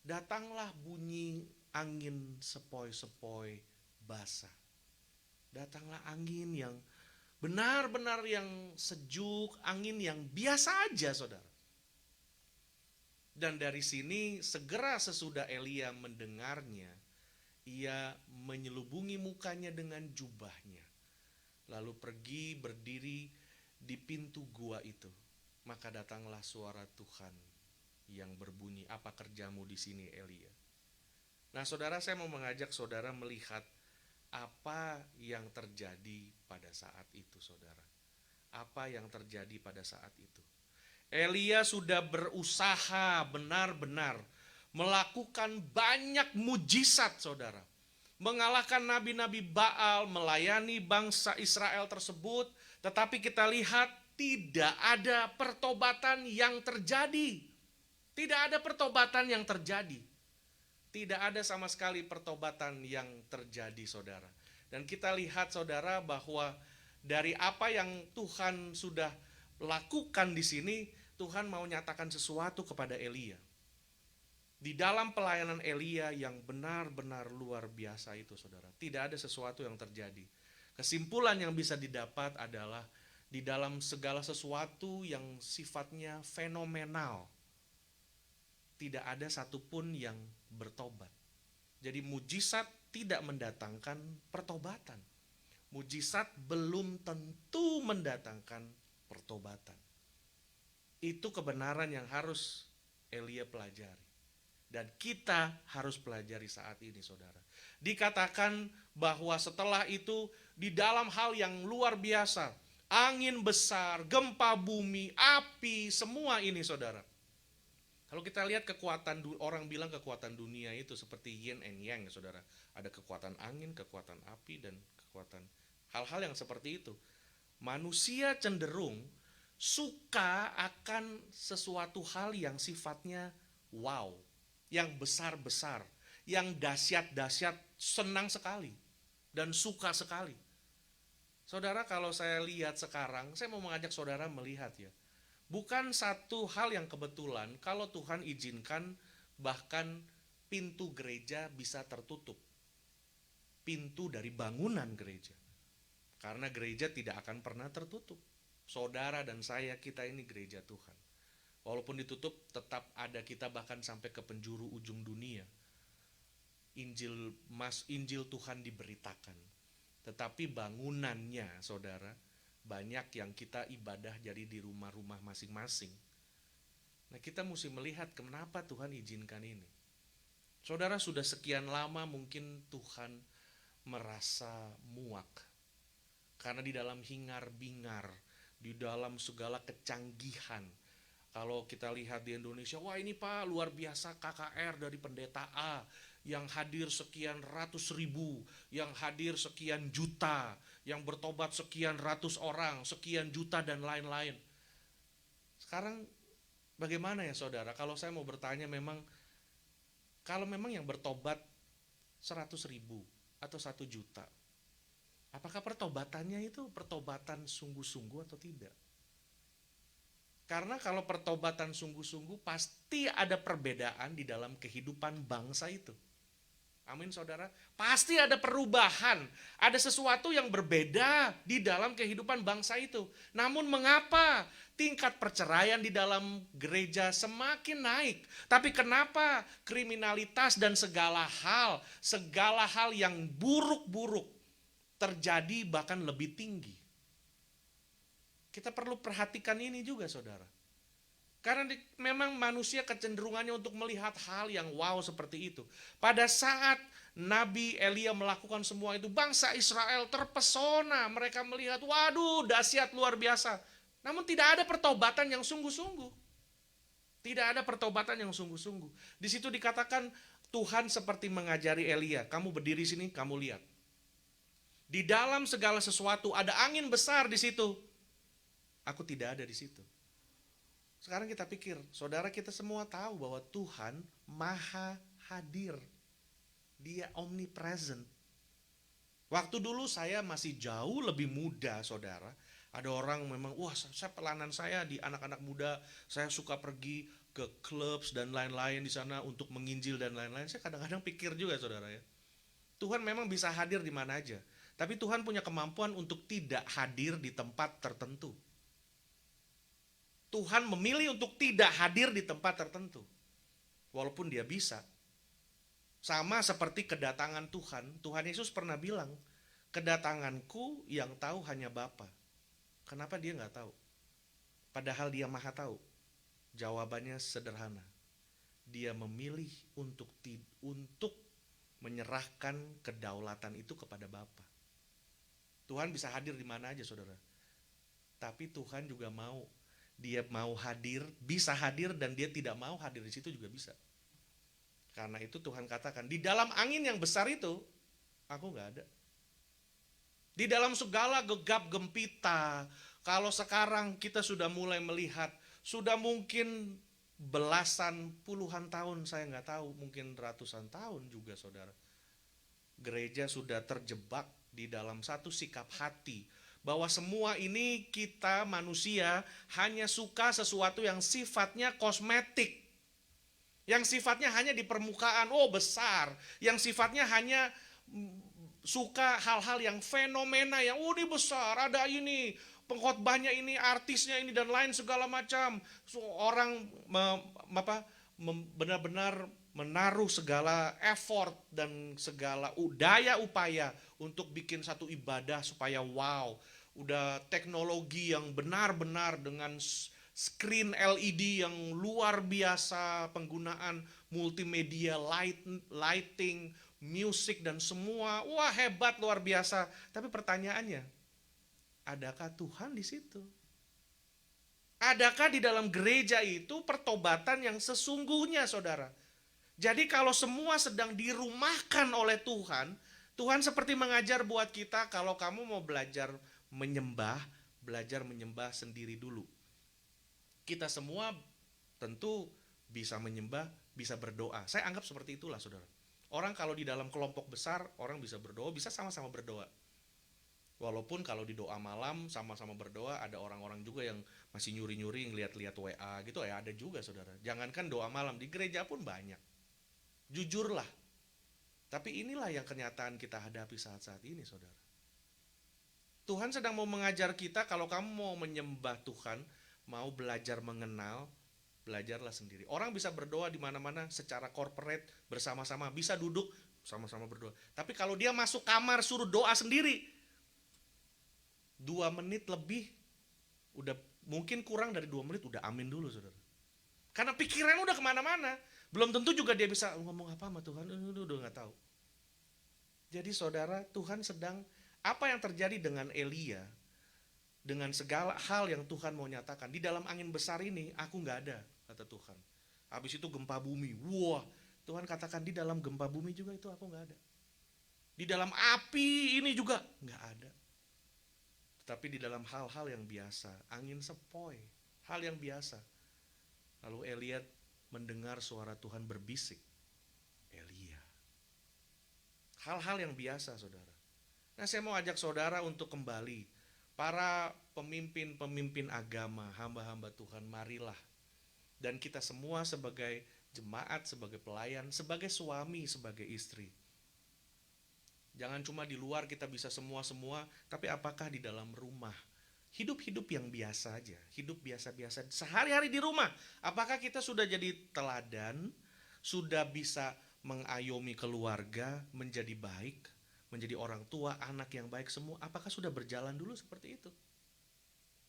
datanglah bunyi angin sepoi-sepoi basah. Datanglah angin yang benar-benar yang sejuk, angin yang biasa aja, saudara. Dan dari sini segera sesudah Elia mendengarnya, ia menyelubungi mukanya dengan jubahnya. Lalu pergi berdiri di pintu gua itu. Maka datanglah suara Tuhan yang berbunyi, apa kerjamu di sini, Elia? Nah, saudara, saya mau mengajak saudara melihat apa yang terjadi pada saat itu, saudara. Apa yang terjadi pada saat itu? Elia sudah berusaha benar-benar melakukan banyak mujizat, saudara. Mengalahkan nabi-nabi Baal, melayani bangsa Israel tersebut. Tetapi kita lihat tidak ada pertobatan yang terjadi. Tidak ada pertobatan yang terjadi. Tidak ada sama sekali pertobatan yang terjadi, saudara. Dan kita lihat, saudara, bahwa dari apa yang Tuhan sudah lakukan di sini, Tuhan mau nyatakan sesuatu kepada Elia. Di dalam pelayanan Elia yang benar-benar luar biasa itu, saudara, tidak ada sesuatu yang terjadi. Kesimpulan yang bisa didapat adalah di dalam segala sesuatu yang sifatnya fenomenal, tidak ada satupun yang bertobat. Jadi mujizat tidak mendatangkan pertobatan. Mujizat belum tentu mendatangkan pertobatan. Itu kebenaran yang harus Elia pelajari. Dan kita harus pelajari saat ini, saudara. Dikatakan bahwa setelah itu di dalam hal yang luar biasa, angin besar, gempa bumi, api, semua ini, saudara. Kalau kita lihat kekuatan, orang bilang kekuatan dunia itu seperti yin and yang, ya, saudara. Ada kekuatan angin, kekuatan api, dan kekuatan hal-hal yang seperti itu. Manusia cenderung suka akan sesuatu hal yang sifatnya wow, yang besar-besar, yang dahsyat-dahsyat, senang sekali dan suka sekali. Saudara, kalau saya lihat sekarang, saya mau mengajak saudara melihat, ya. Bukan satu hal yang kebetulan kalau Tuhan izinkan bahkan pintu gereja bisa tertutup. Pintu dari bangunan gereja. Karena gereja tidak akan pernah tertutup. Saudara dan saya, kita ini gereja Tuhan. Walaupun ditutup, tetap ada kita bahkan sampai ke penjuru ujung dunia. Injil Tuhan diberitakan. Tetapi bangunannya, saudara, banyak yang kita ibadah jadi di rumah-rumah masing-masing. Nah, kita mesti melihat kenapa Tuhan izinkan ini. Saudara, sudah sekian lama mungkin Tuhan merasa muak. Karena di dalam hingar-bingar, di dalam segala kecanggihan, kalau kita lihat di Indonesia, wah ini Pak luar biasa KKR dari pendeta A, yang hadir sekian ratus ribu, yang hadir sekian juta, yang bertobat sekian ratus orang, sekian juta dan lain-lain. Sekarang bagaimana ya, saudara, kalau saya mau bertanya, kalau memang yang bertobat 100 ribu atau 1 juta, apakah pertobatannya itu pertobatan sungguh-sungguh atau tidak? Karena kalau pertobatan sungguh-sungguh pasti ada perbedaan di dalam kehidupan bangsa itu. Amin saudara. Pasti ada perubahan. Ada sesuatu yang berbeda di dalam kehidupan bangsa itu. Namun mengapa tingkat perceraian di dalam gereja semakin naik? Tapi kenapa kriminalitas dan segala hal yang buruk-buruk terjadi bahkan lebih tinggi? Kita perlu perhatikan ini juga saudara. Karena memang manusia kecenderungannya untuk melihat hal yang wow seperti itu. Pada saat Nabi Elia melakukan semua itu, bangsa Israel terpesona. Mereka melihat, waduh dahsyat luar biasa. Namun tidak ada pertobatan yang sungguh-sungguh. Tidak ada pertobatan yang sungguh-sungguh. Di situ dikatakan Tuhan seperti mengajari Elia, kamu berdiri sini, kamu lihat. Di dalam segala sesuatu ada angin besar di situ. Aku tidak ada di situ. Sekarang kita pikir, saudara kita semua tahu bahwa Tuhan maha hadir. Dia omnipresent. Waktu dulu saya masih jauh lebih muda saudara. Ada orang memang, wah saya pelayanan saya di anak-anak muda. Saya suka pergi ke clubs dan lain-lain di sana untuk menginjil dan lain-lain. Saya kadang-kadang pikir juga saudara ya. Tuhan memang bisa hadir di mana aja. Tapi Tuhan punya kemampuan untuk tidak hadir di tempat tertentu. Tuhan memilih untuk tidak hadir di tempat tertentu. Walaupun dia bisa. Sama seperti kedatangan Tuhan. Tuhan Yesus pernah bilang, kedatanganku yang tahu hanya Bapa. Kenapa dia gak tahu? Padahal dia maha tahu. Jawabannya sederhana. Dia memilih untuk menyerahkan kedaulatan itu kepada Bapa. Tuhan bisa hadir di mana aja saudara. Tapi Tuhan juga mau. Dia mau hadir, bisa hadir dan dia tidak mau hadir di situ juga bisa. Karena itu Tuhan katakan, di dalam angin yang besar itu, aku gak ada. Di dalam segala gegap gempita, kalau sekarang kita sudah mulai melihat, sudah mungkin belasan, puluhan tahun, saya gak tahu, mungkin ratusan tahun juga saudara. Gereja sudah terjebak di dalam satu sikap hati, bahwa semua ini kita manusia hanya suka sesuatu yang sifatnya kosmetik. Yang sifatnya hanya di permukaan, oh besar. Yang sifatnya hanya suka hal-hal yang fenomena, yang ini besar, ada ini, pengkhotbahnya ini, artisnya ini dan lain segala macam. Orang benar-benar menaruh segala effort dan segala daya upaya untuk bikin satu ibadah supaya wow. Udah teknologi yang benar-benar dengan screen LED yang luar biasa, penggunaan multimedia, lighting, musik dan semua, wah hebat luar biasa. Tapi pertanyaannya, adakah Tuhan di situ? Adakah di dalam gereja itu pertobatan yang sesungguhnya saudara? Jadi kalau semua sedang dirumahkan oleh Tuhan, Tuhan seperti mengajar buat kita, kalau kamu mau belajar menyembah sendiri dulu. Kita semua tentu bisa menyembah, bisa berdoa. Saya anggap seperti itulah saudara. Orang kalau di dalam kelompok besar, orang bisa berdoa, bisa sama-sama berdoa. Walaupun kalau di doa malam sama-sama berdoa, ada orang-orang juga yang masih nyuri-nyuri, ngeliat-liat WA gitu ya, ada juga saudara. Jangankan doa malam, di gereja pun banyak. Jujurlah. Tapi inilah yang kenyataan kita hadapi saat-saat ini saudara. Tuhan sedang mau mengajar kita, kalau kamu mau menyembah Tuhan, mau belajar mengenal, belajarlah sendiri. Orang bisa berdoa di mana-mana secara corporate, bersama-sama, bisa duduk sama-sama berdoa. Tapi kalau dia masuk kamar suruh doa sendiri, 2 menit lebih, udah mungkin kurang dari 2 menit udah amin dulu saudara. Karena pikirannya udah kemana-mana. Belum tentu juga dia bisa ngomong apa sama Tuhan, udah gak tahu. Jadi saudara, Tuhan sedang, apa yang terjadi dengan Elia, dengan segala hal yang Tuhan mau nyatakan, di dalam angin besar ini aku gak ada, kata Tuhan. Habis itu gempa bumi, wah, Tuhan katakan di dalam gempa bumi juga itu aku gak ada. Di dalam api ini juga gak ada. Tetapi di dalam hal-hal yang biasa, angin sepoi, hal yang biasa. Lalu Elia mendengar suara Tuhan berbisik, Elia. Hal-hal yang biasa saudara. Nah saya mau ajak saudara untuk kembali, para pemimpin-pemimpin agama, hamba-hamba Tuhan, marilah. Dan kita semua sebagai jemaat, sebagai pelayan, sebagai suami, sebagai istri, Jangan cuma di luar kita bisa semua-semua, tapi apakah di dalam rumah? Hidup-hidup yang biasa aja, hidup biasa-biasa sehari-hari di rumah. Apakah kita sudah jadi teladan, sudah bisa mengayomi keluarga menjadi baik, menjadi orang tua, anak yang baik semua? Apakah sudah berjalan dulu seperti itu?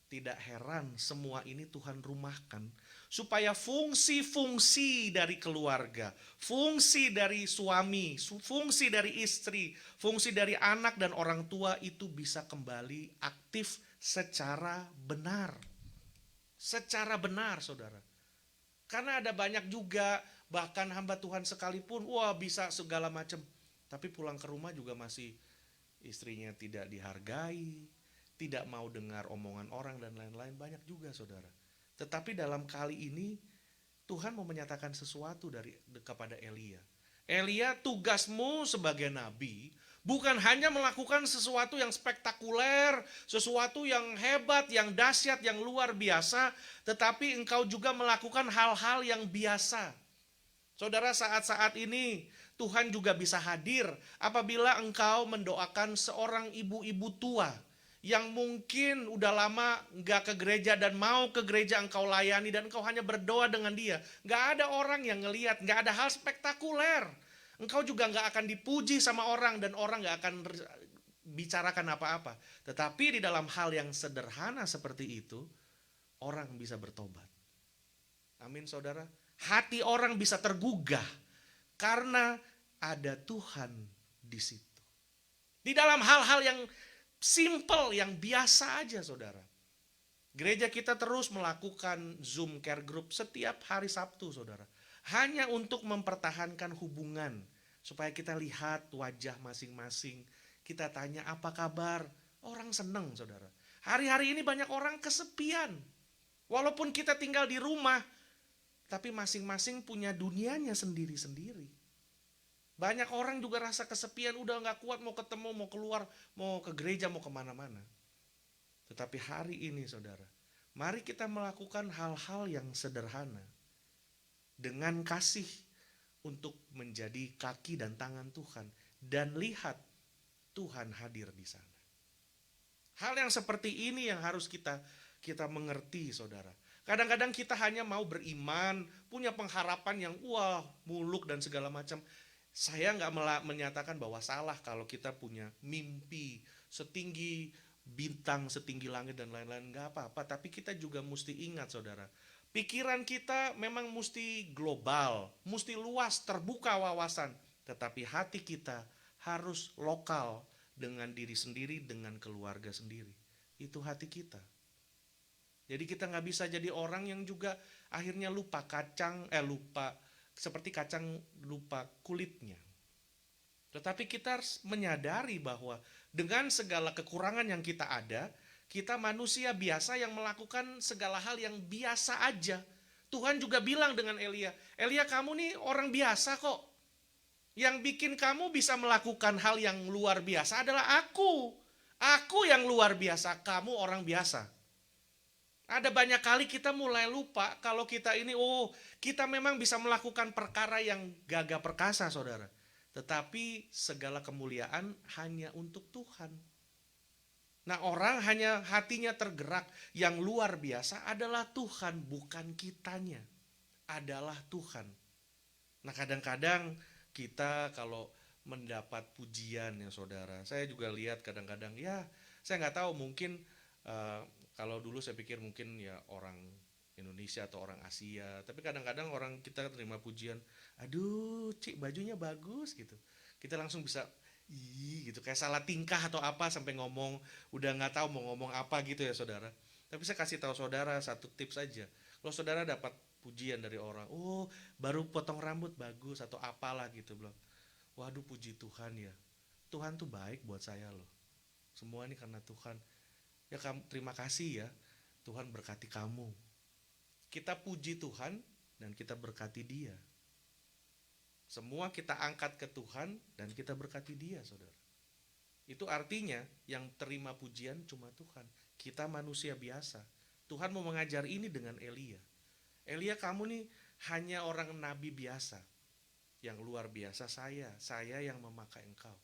Tidak heran semua ini Tuhan rumahkan supaya fungsi-fungsi dari keluarga, fungsi dari suami, fungsi dari istri, fungsi dari anak dan orang tua itu bisa kembali aktif secara benar. Secara benar, Saudara. Karena ada banyak juga bahkan hamba Tuhan sekalipun wah bisa segala macam, tapi pulang ke rumah juga masih istrinya tidak dihargai, tidak mau dengar omongan orang dan lain-lain, banyak juga saudara. Tetapi dalam kali ini Tuhan mau menyatakan sesuatu kepada Elia. Elia, tugasmu sebagai nabi bukan hanya melakukan sesuatu yang spektakuler, sesuatu yang hebat, yang dahsyat, yang luar biasa, tetapi engkau juga melakukan hal-hal yang biasa. Saudara, saat-saat ini Tuhan juga bisa hadir apabila engkau mendoakan seorang ibu-ibu tua yang mungkin udah lama gak ke gereja dan mau ke gereja engkau layani dan engkau hanya berdoa dengan dia. Gak ada orang yang ngelihat, gak ada hal spektakuler. Engkau juga gak akan dipuji sama orang dan orang gak akan bicarakan apa-apa. Tetapi di dalam hal yang sederhana seperti itu, orang bisa bertobat. Amin saudara. Hati orang bisa tergugah karena ada Tuhan di situ. Di dalam hal-hal yang simple, yang biasa aja saudara. Gereja kita terus melakukan Zoom care group setiap hari Sabtu saudara. Hanya untuk mempertahankan hubungan. Supaya kita lihat wajah masing-masing. Kita tanya apa kabar. Orang seneng saudara. Hari-hari ini banyak orang kesepian. Walaupun kita tinggal di rumah. Tapi masing-masing punya dunianya sendiri-sendiri. Banyak orang juga rasa kesepian, udah gak kuat mau ketemu, mau keluar, mau ke gereja, mau kemana-mana. Tetapi hari ini saudara, mari kita melakukan hal-hal yang sederhana. Dengan kasih untuk menjadi kaki dan tangan Tuhan. Dan lihat Tuhan hadir di sana. Hal yang seperti ini yang harus kita mengerti saudara. Kadang-kadang kita hanya mau beriman, punya pengharapan yang wah muluk dan segala macam. Saya nggak menyatakan bahwa salah kalau kita punya mimpi setinggi bintang, setinggi langit dan lain-lain. Nggak apa-apa, tapi kita juga mesti ingat saudara. Pikiran kita memang mesti global, mesti luas, terbuka wawasan. Tetapi hati kita harus lokal dengan diri sendiri, dengan keluarga sendiri. Itu hati kita. Jadi kita nggak bisa jadi orang yang juga akhirnya lupa seperti kacang lupa kulitnya. Tetapi kita harus menyadari bahwa dengan segala kekurangan yang kita ada, kita manusia biasa yang melakukan segala hal yang biasa aja. Tuhan juga bilang dengan Elia, Elia kamu nih orang biasa kok. Yang bikin kamu bisa melakukan hal yang luar biasa adalah aku. Aku yang luar biasa, kamu orang biasa. Ada banyak kali kita mulai lupa kalau kita ini, kita memang bisa melakukan perkara yang gagah perkasa saudara. Tetapi segala kemuliaan hanya untuk Tuhan. Nah orang hanya hatinya tergerak, yang luar biasa adalah Tuhan, bukan kitanya. Adalah Tuhan. Nah kadang-kadang kita kalau mendapat pujian ya saudara, saya juga lihat kadang-kadang ya, saya nggak tahu mungkin kalau dulu saya pikir mungkin ya orang Indonesia atau orang Asia, tapi kadang-kadang orang kita terima pujian, aduh cik bajunya bagus gitu, kita langsung bisa gitu kayak salah tingkah atau apa sampai ngomong udah nggak tahu mau ngomong apa gitu ya saudara. Tapi saya kasih tahu saudara satu tips saja, kalau saudara dapat pujian dari orang, baru potong rambut bagus atau apalah gitu belum, waduh puji Tuhan ya, Tuhan tuh baik buat saya loh, semua ini karena Tuhan. Ya terima kasih ya, Tuhan berkati kamu. Kita puji Tuhan dan kita berkati dia. Semua kita angkat ke Tuhan dan kita berkati dia saudara. Itu artinya yang terima pujian cuma Tuhan. Kita manusia biasa. Tuhan mau mengajar ini dengan Elia. Elia kamu nih hanya orang nabi biasa. Yang luar biasa saya yang memakai engkau.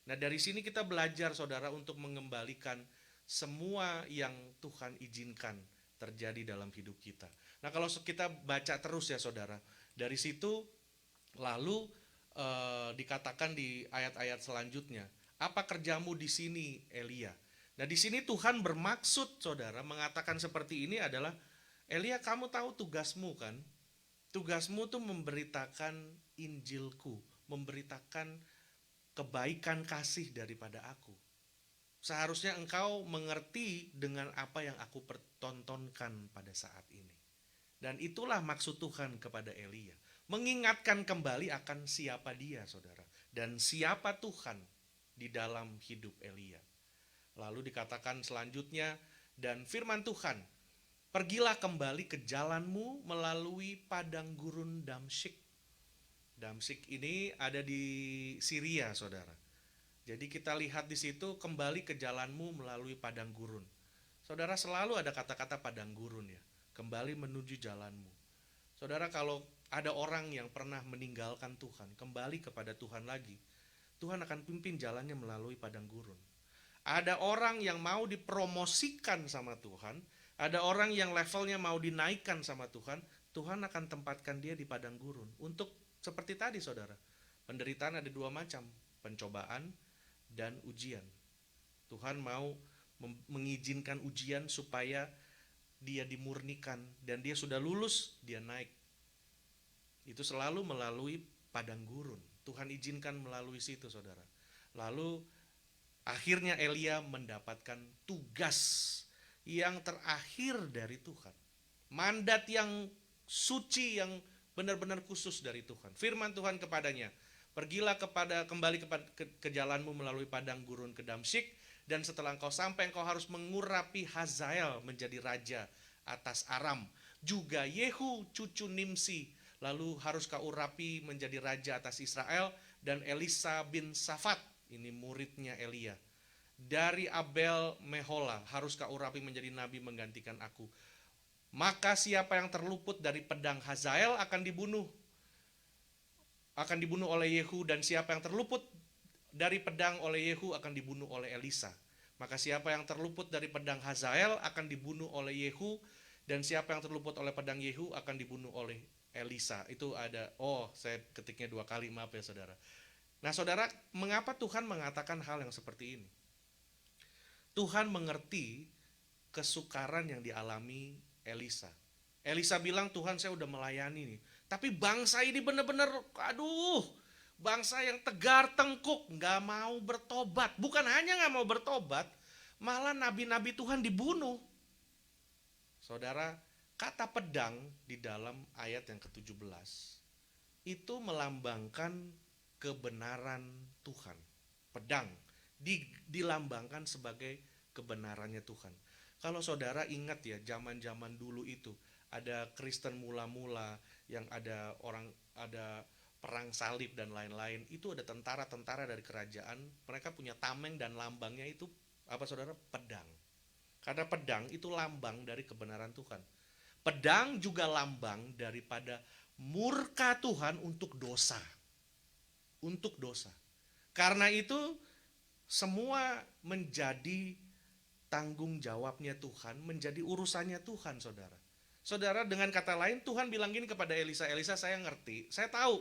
Nah, dari sini kita belajar saudara untuk mengembalikan semua yang Tuhan izinkan terjadi dalam hidup kita. Nah, kalau kita baca terus ya saudara, dari situ lalu dikatakan di ayat-ayat selanjutnya, apa kerjamu di sini Elia? Nah, di sini Tuhan bermaksud saudara mengatakan seperti ini adalah, Elia, kamu tahu tugasmu kan? Tugasmu tuh memberitakan Injilku, memberitakan kebaikan kasih daripada aku. Seharusnya engkau mengerti dengan apa yang aku pertontonkan pada saat ini. Dan itulah maksud Tuhan kepada Elia, mengingatkan kembali akan siapa dia saudara, dan siapa Tuhan di dalam hidup Elia. Lalu dikatakan selanjutnya, dan firman Tuhan, pergilah kembali ke jalanmu melalui padang gurun Damsyik. Damsyik ini ada di Syria saudara. Jadi kita lihat di situ, kembali ke jalanmu melalui padang gurun. Saudara, selalu ada kata-kata padang gurun ya, kembali menuju jalanmu. Saudara, kalau ada orang yang pernah meninggalkan Tuhan, kembali kepada Tuhan lagi, Tuhan akan pimpin jalannya melalui padang gurun. Ada orang yang mau dipromosikan sama Tuhan, ada orang yang levelnya mau dinaikkan sama Tuhan, Tuhan akan tempatkan dia di padang gurun. Untuk seperti tadi saudara, penderitaan ada dua macam, pencobaan dan ujian. Tuhan mau mengizinkan ujian supaya dia dimurnikan, dan dia sudah lulus, dia naik. Itu selalu melalui padang gurun. Tuhan izinkan melalui situ saudara. Lalu akhirnya Elia mendapatkan tugas yang terakhir dari Tuhan. Mandat yang suci, yang benar-benar khusus dari Tuhan. Firman Tuhan kepadanya, pergilah kembali ke jalanmu melalui padang gurun ke Damsyik, dan setelah engkau sampai, engkau harus mengurapi Hazael menjadi raja atas Aram. Juga Yehu cucu Nimsi, lalu harus kau urapi menjadi raja atas Israel, dan Elisa bin Safat, ini muridnya Elia, dari Abel Mehola, harus kau urapi menjadi nabi menggantikan aku. Maka siapa yang terluput dari pedang Hazael akan dibunuh oleh Yehu, dan siapa yang terluput dari pedang oleh Yehu akan dibunuh oleh Elisa. Maka siapa yang terluput dari pedang Hazael akan dibunuh oleh Yehu, dan siapa yang terluput oleh pedang Yehu akan dibunuh oleh Elisa. Itu ada, saya ketiknya dua kali, maaf ya saudara. Nah saudara, mengapa Tuhan mengatakan hal yang seperti ini? Tuhan mengerti kesukaran yang dialami Elisa. Elisa bilang, Tuhan saya udah melayani nih, tapi bangsa ini benar-benar, bangsa yang tegar tengkuk, gak mau bertobat. Bukan hanya gak mau bertobat, malah nabi-nabi Tuhan dibunuh. Saudara, kata pedang di dalam ayat yang ke-17 itu melambangkan kebenaran Tuhan. Pedang dilambangkan sebagai kebenarannya Tuhan. Kalau saudara ingat ya, zaman-zaman dulu itu ada Kristen mula-mula, yang ada perang salib dan lain-lain. Itu ada tentara-tentara dari kerajaan, mereka punya tameng dan lambangnya itu apa saudara? Pedang. Karena pedang itu lambang dari kebenaran Tuhan. Pedang juga lambang daripada murka Tuhan untuk dosa. Untuk dosa. Karena itu semua menjadi tanggung jawabnya Tuhan, menjadi urusannya Tuhan saudara. Saudara, dengan kata lain Tuhan bilang gini kepada Elisa, Elisa saya ngerti, saya tahu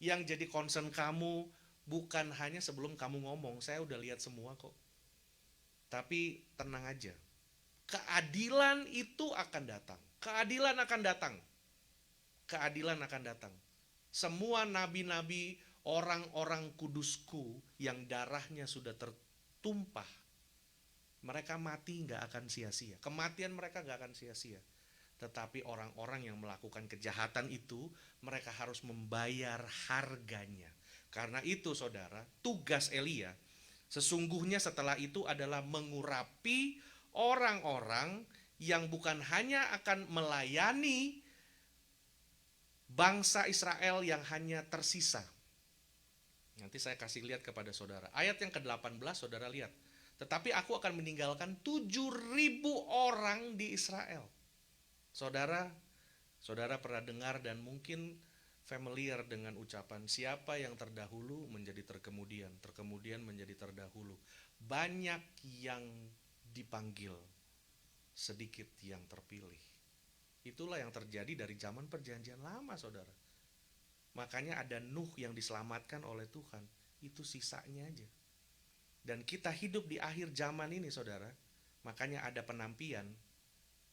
yang jadi concern kamu bukan hanya sebelum kamu ngomong, saya udah lihat semua kok. Tapi tenang aja, keadilan itu akan datang. Keadilan akan datang. Keadilan akan datang. Semua nabi-nabi, orang-orang kudusku yang darahnya sudah tertumpah, mereka mati gak akan sia-sia. Kematian mereka gak akan sia-sia. Tetapi orang-orang yang melakukan kejahatan itu, mereka harus membayar harganya. Karena itu saudara, tugas Elia sesungguhnya setelah itu adalah mengurapi orang-orang yang bukan hanya akan melayani bangsa Israel yang hanya tersisa. Nanti saya kasih lihat kepada saudara. Ayat yang ke-18 saudara lihat. Tetapi aku akan meninggalkan 7.000 orang di Israel. Saudara pernah dengar dan mungkin familiar dengan ucapan siapa yang terdahulu menjadi terkemudian, terkemudian menjadi terdahulu. Banyak yang dipanggil, sedikit yang terpilih. Itulah yang terjadi dari zaman perjanjian lama, saudara. Makanya ada Nuh yang diselamatkan oleh Tuhan. Itu sisanya aja. Dan kita hidup di akhir zaman ini, saudara. Makanya ada penampian.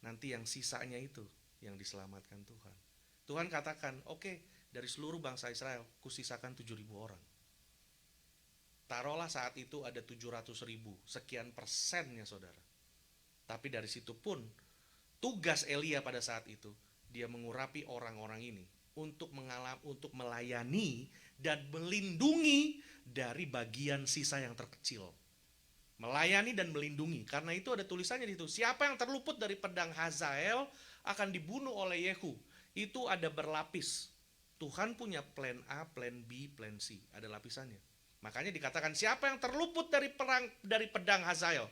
Nanti yang sisanya itu yang diselamatkan Tuhan. Tuhan katakan, oke, dari seluruh bangsa Israel, kusisakan 7.000 orang. Taruhlah saat itu ada 700.000, sekian persennya, saudara. Tapi dari situ pun, tugas Elia pada saat itu, dia mengurapi orang-orang ini untuk melayani dan melindungi dari bagian sisa yang terkecil. Melayani dan melindungi. Karena itu ada tulisannya di situ. Siapa yang terluput dari pedang Hazael akan dibunuh oleh Yehu. Itu ada berlapis. Tuhan punya plan A, plan B, plan C. Ada lapisannya. Makanya dikatakan siapa yang terluput dari pedang Hazael?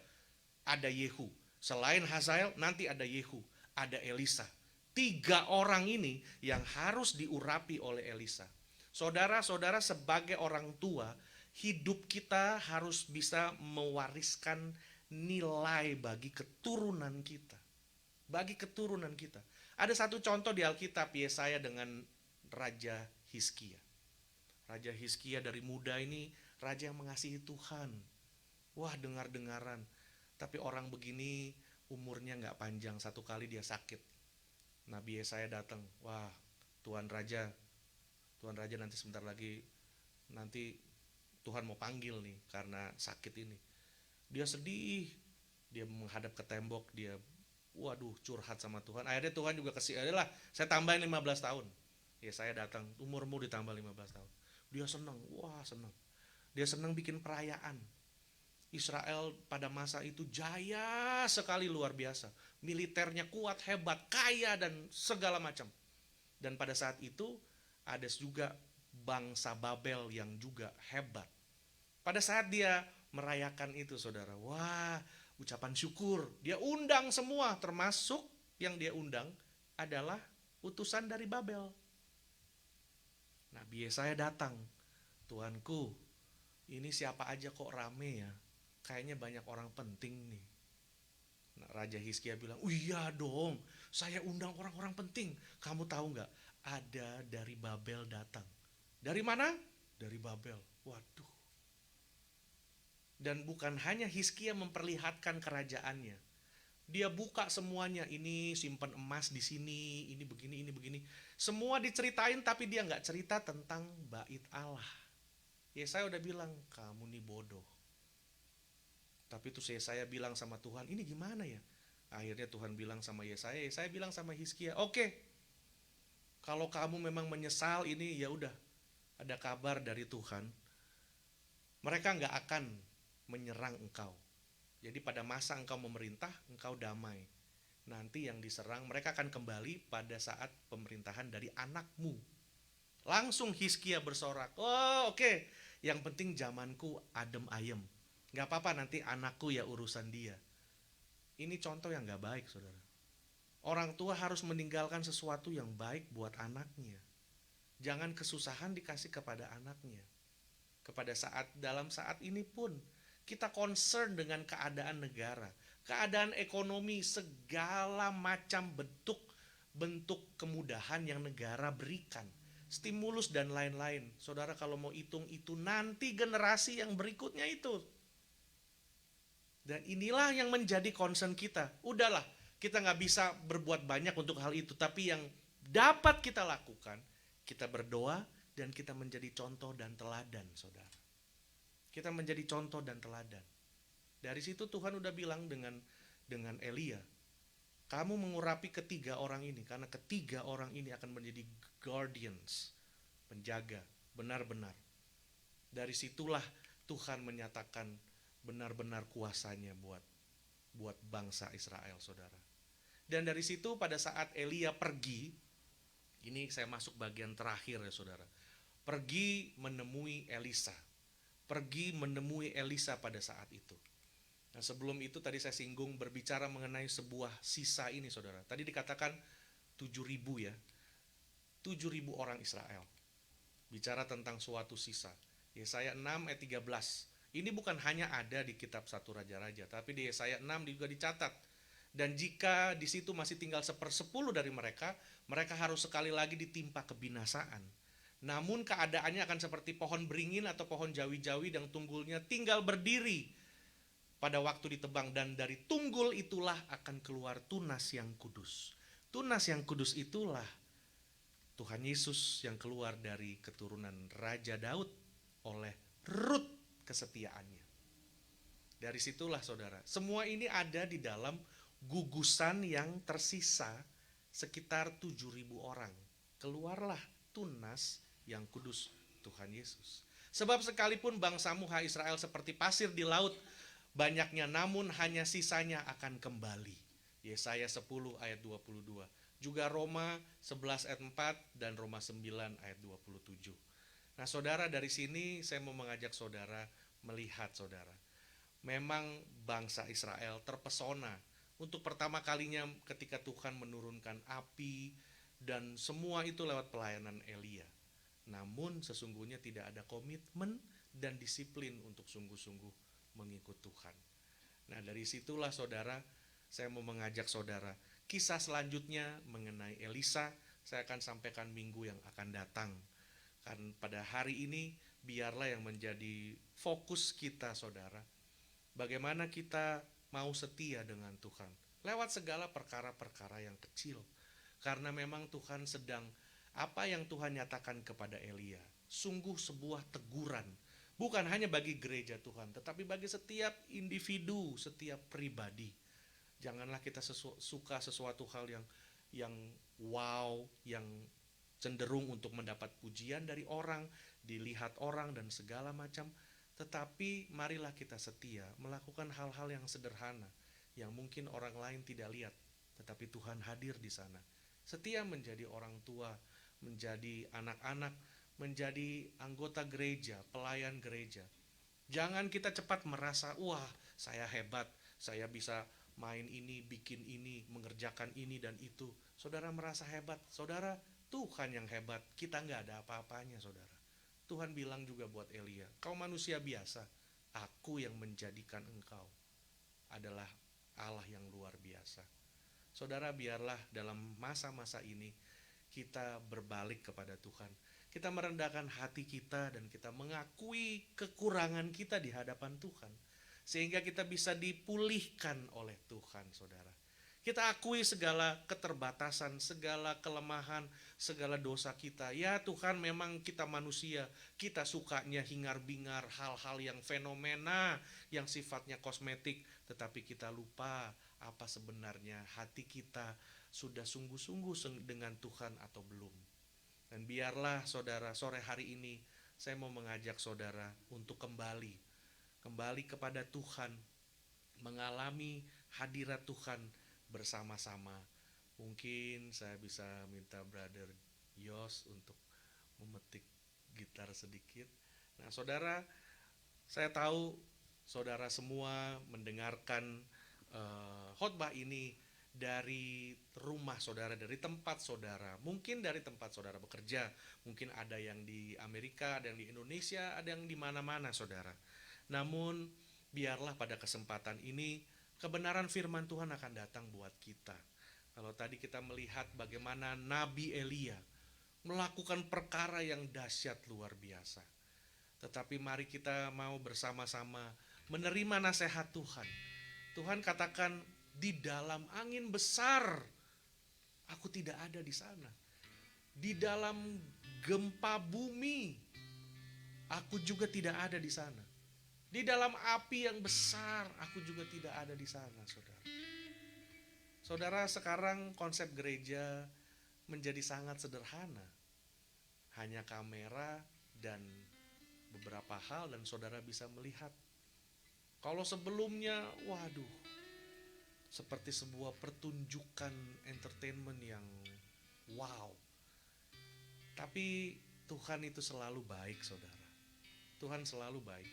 Ada Yehu. Selain Hazael nanti ada Yehu. Ada Elisa. 3 orang ini yang harus diurapi oleh Elisa. Saudara-saudara, sebagai orang tua, hidup kita harus bisa mewariskan nilai bagi keturunan kita. Bagi keturunan kita. Ada satu contoh di Alkitab, Yesaya dengan Raja Hizkia. Raja Hizkia dari muda ini raja yang mengasihi Tuhan. Wah, dengar-dengaran. Tapi orang begini umurnya gak panjang, satu kali dia sakit. Nabi Yesaya datang, wah Tuhan Raja nanti sebentar lagi, nanti Tuhan mau panggil nih karena sakit ini. Dia sedih, dia menghadap ke tembok, dia waduh curhat sama Tuhan. Akhirnya Tuhan juga kasih, adalah saya tambahin 15 tahun. Ya saya datang, umurmu ditambah 15 tahun. Dia senang, wah senang. Dia senang bikin perayaan. Israel pada masa itu jaya sekali, luar biasa. Militernya kuat, hebat, kaya dan segala macam. Dan pada saat itu ada juga bangsa Babel yang juga hebat. Pada saat dia merayakan itu, saudara, wah ucapan syukur. Dia undang semua, termasuk yang dia undang adalah utusan dari Babel. Nabi Yesaya datang, Tuanku, ini siapa aja kok rame ya? Kayaknya banyak orang penting nih. Nah, Raja Hizkia bilang, oh iya dong, saya undang orang-orang penting. Kamu tahu gak, ada dari Babel datang. Dari mana? Dari Babel. Waduh. Dan bukan hanya Hizkia memperlihatkan kerajaannya. Dia buka semuanya, ini simpan emas di sini, ini begini, ini begini. Semua diceritain tapi dia gak cerita tentang bait Allah. Yesaya udah bilang, kamu nih bodoh. Tapi itu saya bilang sama Tuhan, ini gimana ya? Akhirnya Tuhan bilang sama Yesaya bilang sama Hizkia, oke, kalau kamu memang menyesal ini, ya udah, ada kabar dari Tuhan. Mereka nggak akan menyerang engkau. Jadi pada masa engkau memerintah, engkau damai. Nanti yang diserang, mereka akan kembali pada saat pemerintahan dari anakmu. Langsung Hizkia bersorak, oh oke, yang penting zamanku adem ayem. Gak apa-apa, nanti anakku ya urusan dia. Ini contoh yang gak baik, saudara. Orang tua harus meninggalkan sesuatu yang baik buat anaknya. Jangan kesusahan dikasih kepada anaknya. Dalam saat ini pun kita concern dengan keadaan negara, keadaan ekonomi, segala macam bentuk kemudahan yang negara berikan, stimulus dan lain-lain. Saudara kalau mau hitung itu nanti generasi yang berikutnya itu. Dan inilah yang menjadi concern kita. Udahlah, kita gak bisa berbuat banyak untuk hal itu. Tapi yang dapat kita lakukan, kita berdoa dan kita menjadi contoh dan teladan, saudara. Kita menjadi contoh dan teladan. Dari situ Tuhan udah bilang dengan Elia, kamu mengurapi 3 orang ini, karena 3 orang ini akan menjadi guardians, penjaga, benar-benar. Dari situlah Tuhan menyatakan benar-benar kuasanya buat bangsa Israel, saudara. Dan dari situ pada saat Elia pergi, ini saya masuk bagian terakhir ya saudara. Pergi menemui Elisa. Pergi menemui Elisa pada saat itu. Nah sebelum itu tadi saya singgung berbicara mengenai sebuah sisa ini saudara. Tadi dikatakan 7.000 ya. 7.000 orang Israel. Bicara tentang suatu sisa. Yesaya 6 ayat 13. Ini bukan hanya ada di kitab 1 Raja-Raja, tapi di Yesaya 6 juga dicatat. Dan jika di situ masih tinggal 1/10 dari mereka, mereka harus sekali lagi ditimpa kebinasaan. Namun keadaannya akan seperti pohon beringin atau pohon jawi-jawi yang tunggulnya tinggal berdiri pada waktu ditebang, dan dari tunggul itulah akan keluar tunas yang kudus. Tunas yang kudus itulah Tuhan Yesus yang keluar dari keturunan Raja Daud oleh Rut kesetiaannya. Dari situlah saudara, semua ini ada di dalam gugusan yang tersisa sekitar 7.000 orang. Keluarlah tunas yang kudus Tuhan Yesus. Sebab sekalipun bangsamu hai Israel seperti pasir di laut, banyaknya namun hanya sisanya akan kembali. Yesaya 10 ayat 22. Juga Roma 11 ayat 4 dan Roma 9 ayat 27. Nah saudara, dari sini saya mau mengajak saudara melihat saudara. Memang bangsa Israel terpesona untuk pertama kalinya ketika Tuhan menurunkan api dan semua itu lewat pelayanan Elia. Namun sesungguhnya tidak ada komitmen dan disiplin untuk sungguh-sungguh mengikut Tuhan. Nah dari situlah saudara, saya mau mengajak saudara, kisah selanjutnya mengenai Elisa saya akan sampaikan minggu yang akan datang. Kan pada hari ini biarlah yang menjadi fokus kita saudara, bagaimana kita mau setia dengan Tuhan lewat segala perkara-perkara yang kecil. Karena memang Tuhan sedang, apa yang Tuhan nyatakan kepada Elia sungguh sebuah teguran, bukan hanya bagi gereja Tuhan, tetapi bagi setiap individu, setiap pribadi. Janganlah kita suka sesuatu hal yang wow, yang cenderung untuk mendapat pujian dari orang, dilihat orang dan segala macam. Tetapi marilah kita setia melakukan hal-hal yang sederhana, yang mungkin orang lain tidak lihat, tetapi Tuhan hadir di sana. Setia menjadi orang tua, menjadi anak-anak, menjadi anggota gereja, pelayan gereja. Jangan kita cepat merasa, wah saya hebat, saya bisa main ini, bikin ini, mengerjakan ini dan itu. Saudara merasa hebat, saudara Tuhan yang hebat, kita nggak ada apa-apanya saudara. Tuhan bilang juga buat Elia, kau manusia biasa, aku yang menjadikan engkau adalah Allah yang luar biasa. Saudara, biarlah dalam masa-masa ini kita berbalik kepada Tuhan. Kita merendahkan hati kita dan kita mengakui kekurangan kita di hadapan Tuhan. Sehingga kita bisa dipulihkan oleh Tuhan, saudara. Kita akui segala keterbatasan, segala kelemahan, segala dosa kita. Ya Tuhan, memang kita manusia, kita sukanya hingar-bingar hal-hal yang fenomena, yang sifatnya kosmetik. Tetapi kita lupa apa sebenarnya hati kita sudah sungguh-sungguh dengan Tuhan atau belum. Dan biarlah saudara, sore hari ini saya mau mengajak saudara untuk kembali kepada Tuhan, mengalami hadirat Tuhan bersama-sama. Mungkin saya bisa minta Brother Yos untuk memetik gitar sedikit. Nah saudara, saya tahu saudara semua mendengarkan khotbah ini dari rumah saudara, dari tempat saudara, mungkin dari tempat saudara bekerja, mungkin ada yang di Amerika, ada yang di Indonesia, ada yang di mana-mana saudara. Namun biarlah pada kesempatan ini kebenaran firman Tuhan akan datang buat kita. Kalau tadi kita melihat bagaimana Nabi Elia melakukan perkara yang dahsyat luar biasa. Tetapi mari kita mau bersama-sama menerima nasihat Tuhan. Tuhan katakan, di dalam angin besar aku tidak ada di sana. Di dalam gempa bumi aku juga tidak ada di sana. Di dalam api yang besar aku juga tidak ada di sana, saudara. Saudara, sekarang konsep gereja menjadi sangat sederhana. Hanya kamera dan beberapa hal dan saudara bisa melihat. Kalau sebelumnya, waduh, seperti sebuah pertunjukan entertainment yang wow. Tapi Tuhan itu selalu baik, saudara. Tuhan selalu baik.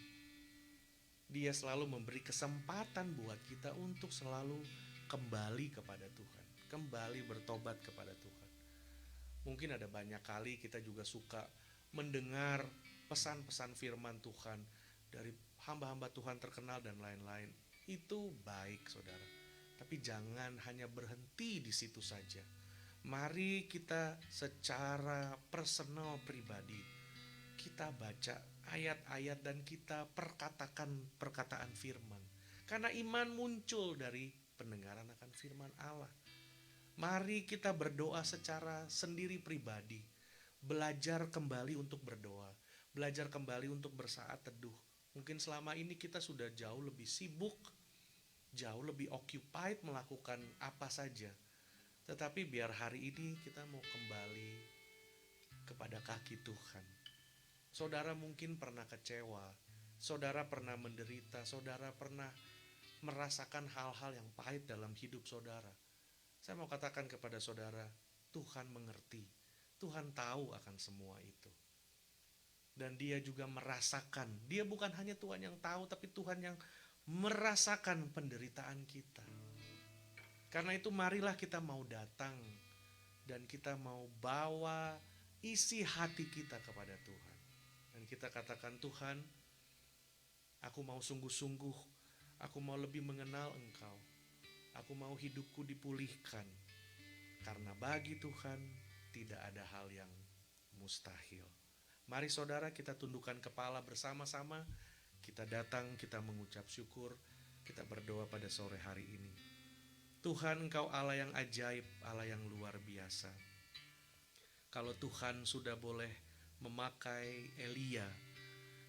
Dia selalu memberi kesempatan buat kita untuk selalu kembali kepada Tuhan, kembali bertobat kepada Tuhan. Mungkin ada banyak kali kita juga suka mendengar pesan-pesan firman Tuhan dari hamba-hamba Tuhan terkenal dan lain-lain. Itu baik, saudara. Tapi jangan hanya berhenti di situ saja. Mari kita secara personal pribadi, kita baca ayat-ayat dan kita perkatakan perkataan firman. Karena iman muncul dari pendengaran akan firman Allah. Mari kita berdoa secara sendiri pribadi. Belajar kembali untuk berdoa. Belajar kembali untuk bersaat teduh. Mungkin selama ini kita sudah jauh lebih sibuk, jauh lebih occupied melakukan apa saja. Tetapi biar hari ini kita mau kembali kepada kaki Tuhan. Saudara mungkin pernah kecewa, saudara pernah menderita, saudara pernah merasakan hal-hal yang pahit dalam hidup saudara. Saya mau katakan kepada saudara, Tuhan mengerti, Tuhan tahu akan semua itu. Dan dia juga merasakan, dia bukan hanya Tuhan yang tahu, tapi Tuhan yang merasakan penderitaan kita. Karena itu marilah kita mau datang dan kita mau bawa isi hati kita kepada Tuhan. Dan kita katakan, Tuhan, aku mau sungguh-sungguh, aku mau lebih mengenal Engkau. Aku mau hidupku dipulihkan. Karena bagi Tuhan tidak ada hal yang mustahil. Mari saudara kita tundukkan kepala bersama-sama. Kita datang, kita mengucap syukur, kita berdoa pada sore hari ini. Tuhan, Engkau Allah yang ajaib, Allah yang luar biasa. Kalau Tuhan sudah boleh memakai Elia,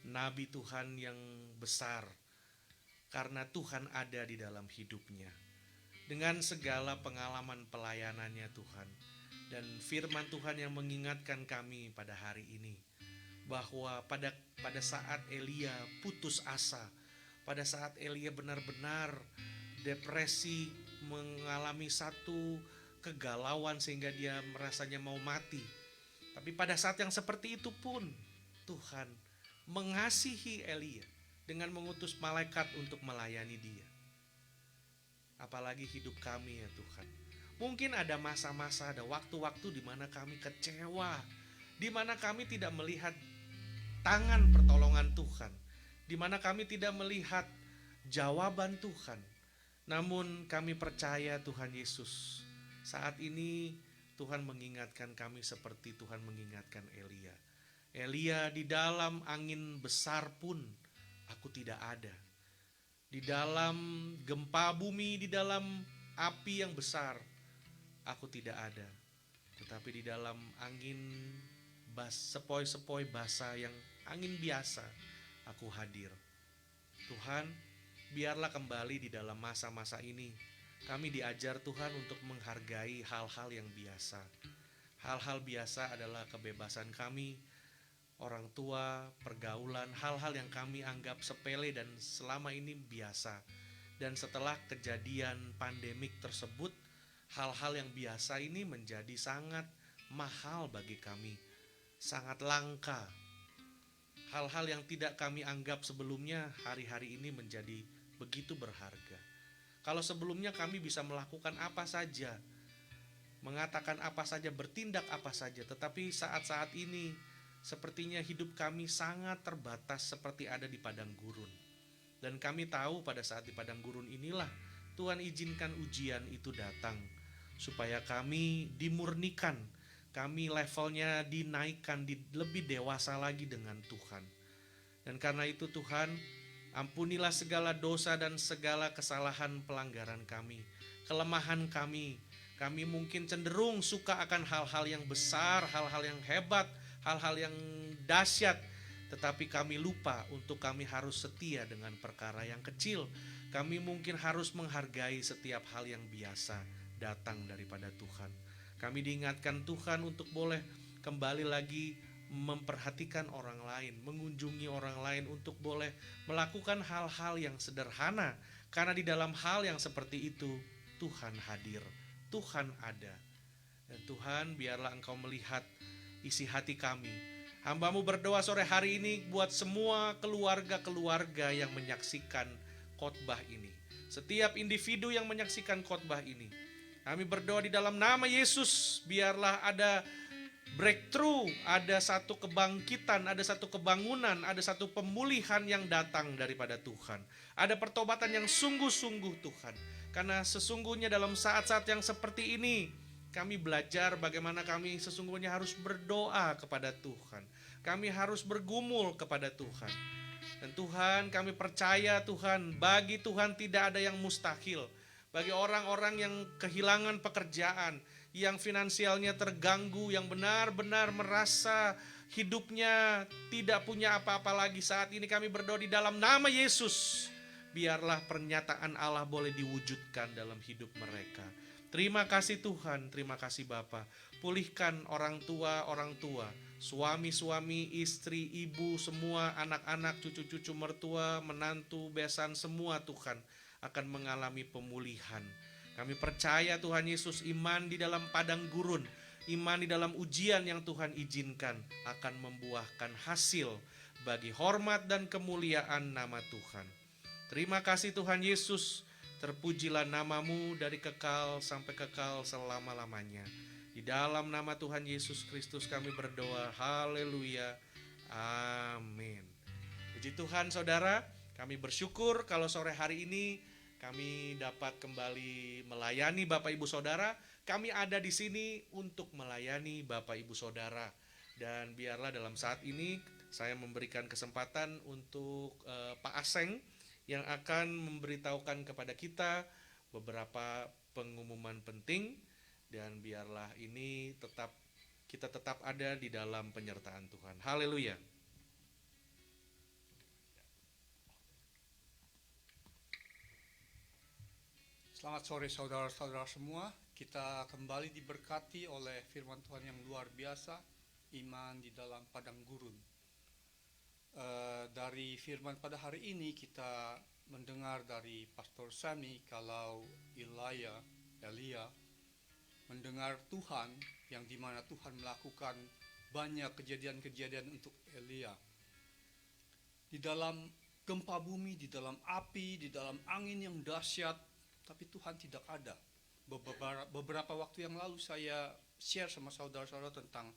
nabi Tuhan yang besar, karena Tuhan ada di dalam hidupnya. Dengan segala pengalaman pelayanannya Tuhan, dan firman Tuhan yang mengingatkan kami pada hari ini, bahwa pada saat Elia putus asa, pada saat Elia benar-benar depresi, mengalami satu kegalauan sehingga dia merasanya mau mati. Tapi pada saat yang seperti itu pun Tuhan mengasihi Elia dengan mengutus malaikat untuk melayani dia. Apalagi hidup kami ya Tuhan. Mungkin ada masa-masa, ada waktu-waktu di mana kami kecewa, di mana kami tidak melihat tangan pertolongan Tuhan, di mana kami tidak melihat jawaban Tuhan. Namun kami percaya Tuhan Yesus, saat ini Tuhan mengingatkan kami seperti Tuhan mengingatkan Elia. Elia, di dalam angin besar pun aku tidak ada. Di dalam gempa bumi, di dalam api yang besar aku tidak ada. Tetapi di dalam angin sepoi-sepoi basah yang angin biasa aku hadir. Tuhan, biarlah kembali di dalam masa-masa ini kami diajar Tuhan untuk menghargai hal-hal yang biasa. Hal-hal biasa adalah kebebasan kami, orang tua, pergaulan, hal-hal yang kami anggap sepele dan selama ini biasa. Dan setelah kejadian pandemik tersebut, hal-hal yang biasa ini menjadi sangat mahal bagi kami, sangat langka. Hal-hal yang tidak kami anggap sebelumnya hari-hari ini menjadi begitu berharga. Kalau sebelumnya kami bisa melakukan apa saja, mengatakan apa saja, bertindak apa saja, tetapi saat-saat ini sepertinya hidup kami sangat terbatas seperti ada di padang gurun. Dan kami tahu pada saat di padang gurun inilah Tuhan izinkan ujian itu datang supaya kami dimurnikan, kami levelnya dinaikkan, lebih dewasa lagi dengan Tuhan. Dan karena itu Tuhan, ampunilah segala dosa dan segala kesalahan pelanggaran kami, kelemahan kami. Kami mungkin cenderung suka akan hal-hal yang besar, hal-hal yang hebat, hal-hal yang dahsyat, tetapi kami lupa untuk kami harus setia dengan perkara yang kecil. Kami mungkin harus menghargai setiap hal yang biasa datang daripada Tuhan. Kami diingatkan Tuhan untuk boleh kembali lagi memperhatikan orang lain, mengunjungi orang lain, untuk boleh melakukan hal-hal yang sederhana. Karena di dalam hal yang seperti itu Tuhan hadir, Tuhan ada. Dan Tuhan, biarlah Engkau melihat isi hati kami. Hamba-Mu berdoa sore hari ini buat semua keluarga-keluarga yang menyaksikan khotbah ini, setiap individu yang menyaksikan khotbah ini. Kami berdoa di dalam nama Yesus, biarlah ada breakthrough, ada satu kebangkitan, ada satu kebangunan, ada satu pemulihan yang datang daripada Tuhan. Ada pertobatan yang sungguh-sungguh Tuhan. Karena sesungguhnya dalam saat-saat yang seperti ini, kami belajar bagaimana kami sesungguhnya harus berdoa kepada Tuhan. Kami harus bergumul kepada Tuhan. Dan Tuhan, kami percaya Tuhan, bagi Tuhan tidak ada yang mustahil. Bagi orang-orang yang kehilangan pekerjaan, yang finansialnya terganggu, yang benar-benar merasa hidupnya tidak punya apa-apa lagi, saat ini kami berdoa di dalam nama Yesus. Biarlah pernyataan Allah boleh diwujudkan dalam hidup mereka. Terima kasih Tuhan, terima kasih Bapa. Pulihkan orang tua, suami-suami, istri, ibu, semua anak-anak, cucu-cucu mertua, menantu, besan, semua Tuhan akan mengalami pemulihan. Kami percaya Tuhan Yesus, iman di dalam padang gurun, iman di dalam ujian yang Tuhan izinkan akan membuahkan hasil bagi hormat dan kemuliaan nama Tuhan. Terima kasih Tuhan Yesus, terpujilah namamu dari kekal sampai kekal selama-lamanya. Di dalam nama Tuhan Yesus Kristus kami berdoa, haleluya, amin. Puji Tuhan saudara, kami bersyukur kalau sore hari ini kami dapat kembali melayani Bapak Ibu Saudara. Kami ada di sini untuk melayani Bapak Ibu Saudara. Dan biarlah dalam saat ini saya memberikan kesempatan untuk Pak Aseng yang akan memberitahukan kepada kita beberapa pengumuman penting. Dan biarlah ini kita tetap ada di dalam penyertaan Tuhan. Haleluya. Selamat sore saudara-saudara semua. Kita kembali diberkati oleh firman Tuhan yang luar biasa, iman di dalam padang gurun. Dari firman pada hari ini kita mendengar dari Pastor Sami kalau Elia mendengar Tuhan, yang dimana Tuhan melakukan banyak kejadian-kejadian untuk Elia. Di dalam gempa bumi, di dalam api, di dalam angin yang dahsyat, tapi Tuhan tidak ada. Beberapa waktu yang lalu saya share sama saudara-saudara tentang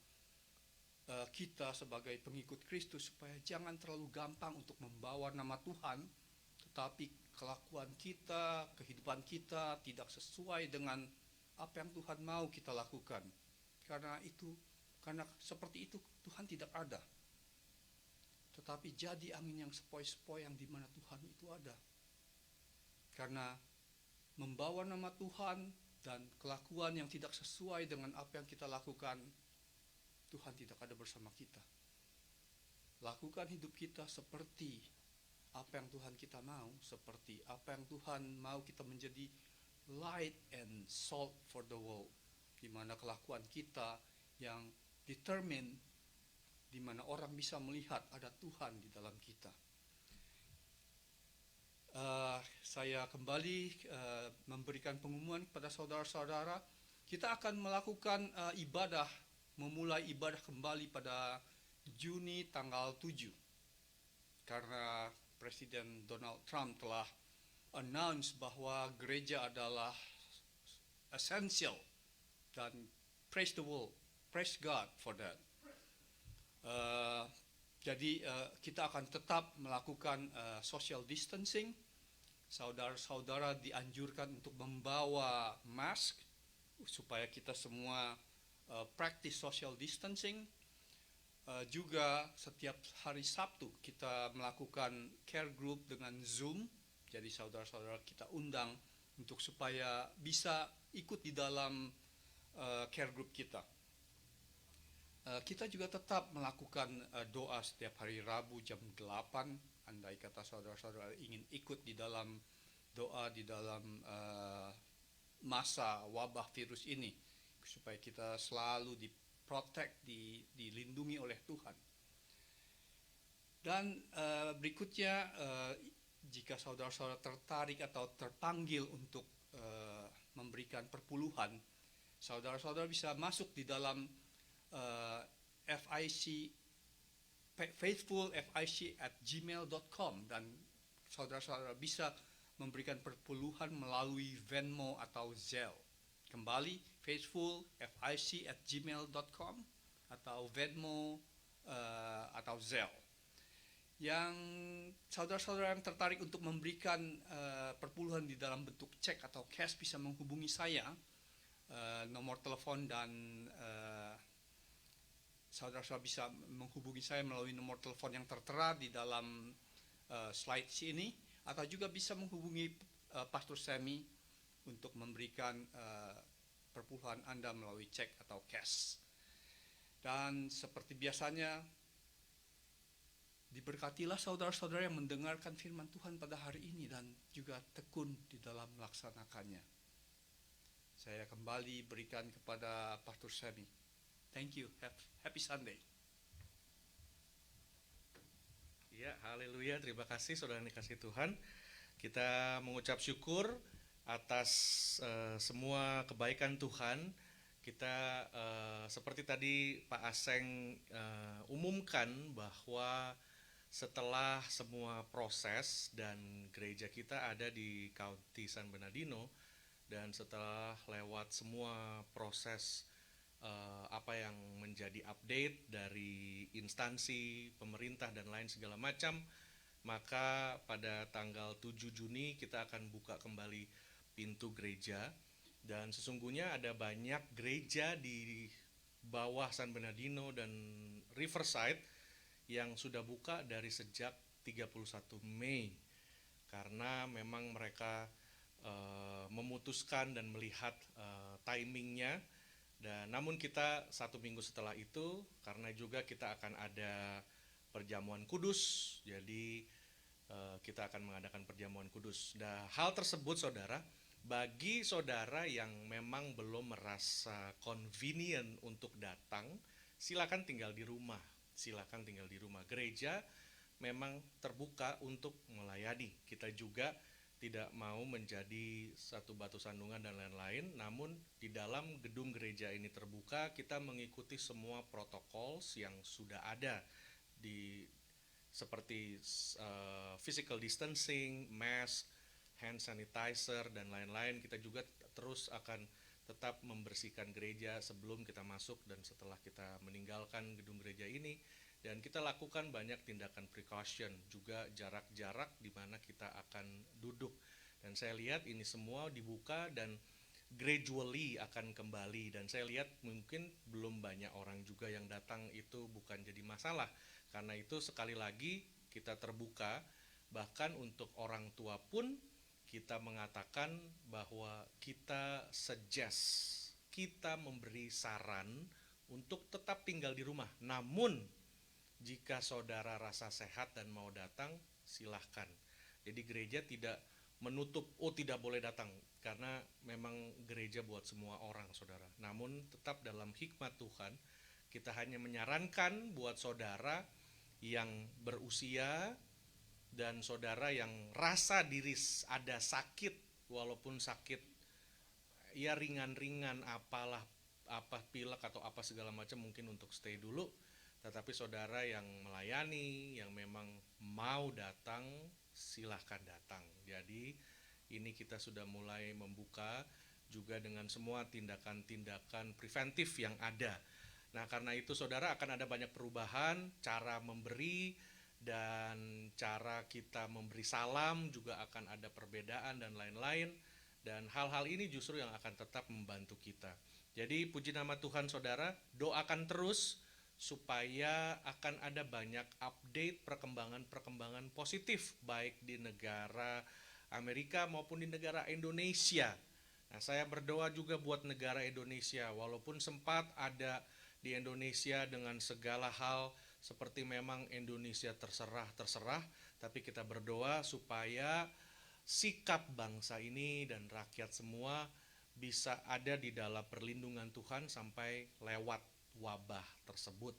kita sebagai pengikut Kristus, supaya jangan terlalu gampang untuk membawa nama Tuhan, tetapi kelakuan kita, kehidupan kita tidak sesuai dengan apa yang Tuhan mau kita lakukan. Karena seperti itu Tuhan tidak ada. Tetapi jadi angin yang sepoi-sepoi yang dimana Tuhan itu ada. Karena membawa nama Tuhan dan kelakuan yang tidak sesuai dengan apa yang kita lakukan, Tuhan tidak ada bersama kita. Lakukan hidup kita seperti apa yang Tuhan kita mau, seperti apa yang Tuhan mau kita menjadi light and salt for the world, di mana kelakuan kita yang determine, di mana orang bisa melihat ada Tuhan di dalam kita. Saya kembali memberikan pengumuman kepada saudara-saudara. Kita akan melakukan memulai ibadah kembali pada Juni tanggal 7. Karena Presiden Donald Trump telah announce bahwa gereja adalah essential, dan praise the world, praise God for that. Jadi kita akan tetap melakukan social distancing. Saudara-saudara dianjurkan untuk membawa mask supaya kita semua practice social distancing. Juga setiap hari Sabtu kita melakukan care group dengan Zoom. Jadi saudara-saudara kita undang untuk supaya bisa ikut di dalam care group kita. Kita juga tetap melakukan doa setiap hari Rabu jam 8. Andai kata saudara-saudara ingin ikut di dalam doa di dalam masa wabah virus ini, supaya kita selalu diprotect, dilindungi oleh Tuhan. Dan berikutnya, jika saudara-saudara tertarik atau terpanggil untuk memberikan perpuluhan, saudara-saudara bisa masuk di dalam faithfulfic@gmail.com, dan saudara-saudara bisa memberikan perpuluhan melalui Venmo atau Zelle. Kembali, faithfulfic@gmail.com, atau Venmo, atau Zelle. Yang saudara-saudara yang tertarik untuk memberikan perpuluhan di dalam bentuk cek atau cash bisa menghubungi saya. Nomor telepon dan saudara-saudara bisa menghubungi saya melalui nomor telepon yang tertera di dalam slide ini, atau juga bisa menghubungi Pastor Sammy untuk memberikan perpuluhan Anda melalui cek atau cash. Dan seperti biasanya, diberkatilah saudara-saudara yang mendengarkan firman Tuhan pada hari ini dan juga tekun di dalam melaksanakannya. Saya kembali berikan kepada Pastor Sammy. Thank you. Happy Sunday. Ya, haleluya. Terima kasih saudara yang dikasih Tuhan. Kita mengucap syukur atas semua kebaikan Tuhan. Kita seperti tadi Pak Aseng umumkan bahwa setelah semua proses dan gereja kita ada di County San Bernardino, dan setelah lewat semua proses apa yang menjadi update dari instansi, pemerintah dan lain segala macam, maka pada tanggal 7 Juni kita akan buka kembali pintu gereja. Dan sesungguhnya ada banyak gereja di bawah San Bernardino dan Riverside yang sudah buka dari sejak 31 Mei, karena memang mereka memutuskan dan melihat timingnya. Dan namun kita 1 minggu setelah itu, karena juga kita akan ada perjamuan kudus, jadi kita akan mengadakan perjamuan kudus. Nah, hal tersebut saudara, bagi saudara yang memang belum merasa convenient untuk datang, silakan tinggal di rumah. Silakan tinggal di rumah. Gereja memang terbuka untuk melayani. Kita juga tidak mau menjadi satu batu sandungan dan lain-lain, namun di dalam gedung gereja ini terbuka, kita mengikuti semua protokol yang sudah ada seperti physical distancing, mask, hand sanitizer dan lain-lain. Kita juga terus akan tetap membersihkan gereja sebelum kita masuk dan setelah kita meninggalkan gedung gereja ini. Dan kita lakukan banyak tindakan precaution, juga jarak-jarak di mana kita akan duduk. Dan saya lihat ini semua dibuka dan gradually akan kembali. Dan saya lihat mungkin belum banyak orang juga yang datang, itu bukan jadi masalah. Karena itu sekali lagi kita terbuka, bahkan untuk orang tua pun kita mengatakan bahwa kita suggest, kita memberi saran untuk tetap tinggal di rumah. Namun jika saudara rasa sehat dan mau datang, silahkan. Jadi gereja tidak menutup, tidak boleh datang, karena memang gereja buat semua orang saudara. Namun tetap dalam hikmat Tuhan, kita hanya menyarankan buat saudara yang berusia dan saudara yang rasa diri ada sakit, walaupun sakit ya ringan-ringan, apa pilek atau apa segala macam, mungkin untuk stay dulu. Tetapi saudara yang melayani, yang memang mau datang, silahkan datang. Jadi ini kita sudah mulai membuka juga dengan semua tindakan-tindakan preventif yang ada. Nah, karena itu saudara akan ada banyak perubahan, cara memberi dan cara kita memberi salam juga akan ada perbedaan dan lain-lain. Dan hal-hal ini justru yang akan tetap membantu kita. Jadi puji nama Tuhan saudara, doakan terus supaya akan ada banyak update perkembangan positif baik di negara Amerika maupun di negara Indonesia. Nah, saya berdoa juga buat negara Indonesia, walaupun sempat ada di Indonesia dengan segala hal seperti memang Indonesia terserah, tapi kita berdoa supaya sikap bangsa ini dan rakyat semua bisa ada di dalam perlindungan Tuhan sampai lewat wabah tersebut.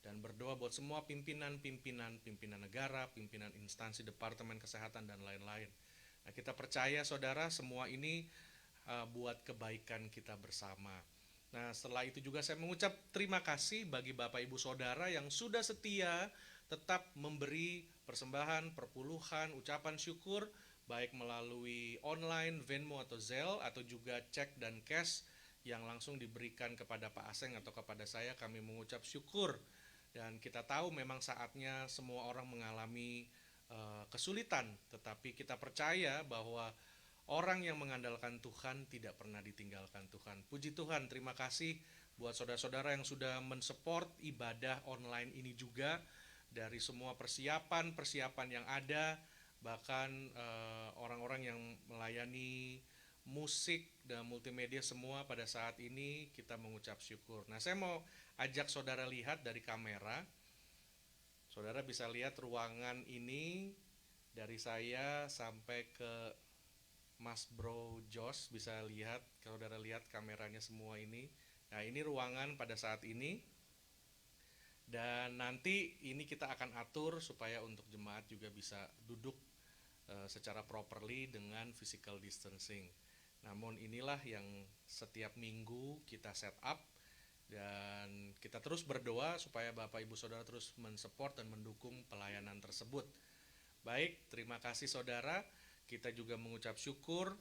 Dan berdoa buat semua pimpinan negara, pimpinan instansi departemen kesehatan dan lain-lain. Nah, kita percaya saudara semua ini buat kebaikan kita bersama. Nah, setelah itu juga saya mengucap terima kasih bagi Bapak Ibu Saudara yang sudah setia tetap memberi persembahan, perpuluhan, ucapan syukur baik melalui online, Venmo atau Zelle, atau juga cek dan cash yang langsung diberikan kepada Pak Aseng atau kepada saya, kami mengucap syukur. Dan kita tahu memang saatnya semua orang mengalami kesulitan, tetapi kita percaya bahwa orang yang mengandalkan Tuhan tidak pernah ditinggalkan Tuhan. Puji Tuhan, terima kasih buat saudara-saudara yang sudah mensupport ibadah online ini juga, dari semua persiapan yang ada, bahkan orang-orang yang melayani musik dan multimedia semua pada saat ini, kita mengucap syukur. Nah, saya mau ajak saudara lihat dari kamera. Saudara bisa lihat ruangan ini dari saya sampai ke Mas Bro Jos, bisa lihat, saudara lihat kameranya semua ini. Nah, ini ruangan pada saat ini. Dan nanti ini kita akan atur supaya untuk jemaat juga bisa duduk secara properly dengan physical distancing. Namun inilah yang setiap minggu kita set up, dan kita terus berdoa supaya Bapak Ibu Saudara terus mensupport dan mendukung pelayanan tersebut. Baik, terima kasih saudara. Kita juga mengucap syukur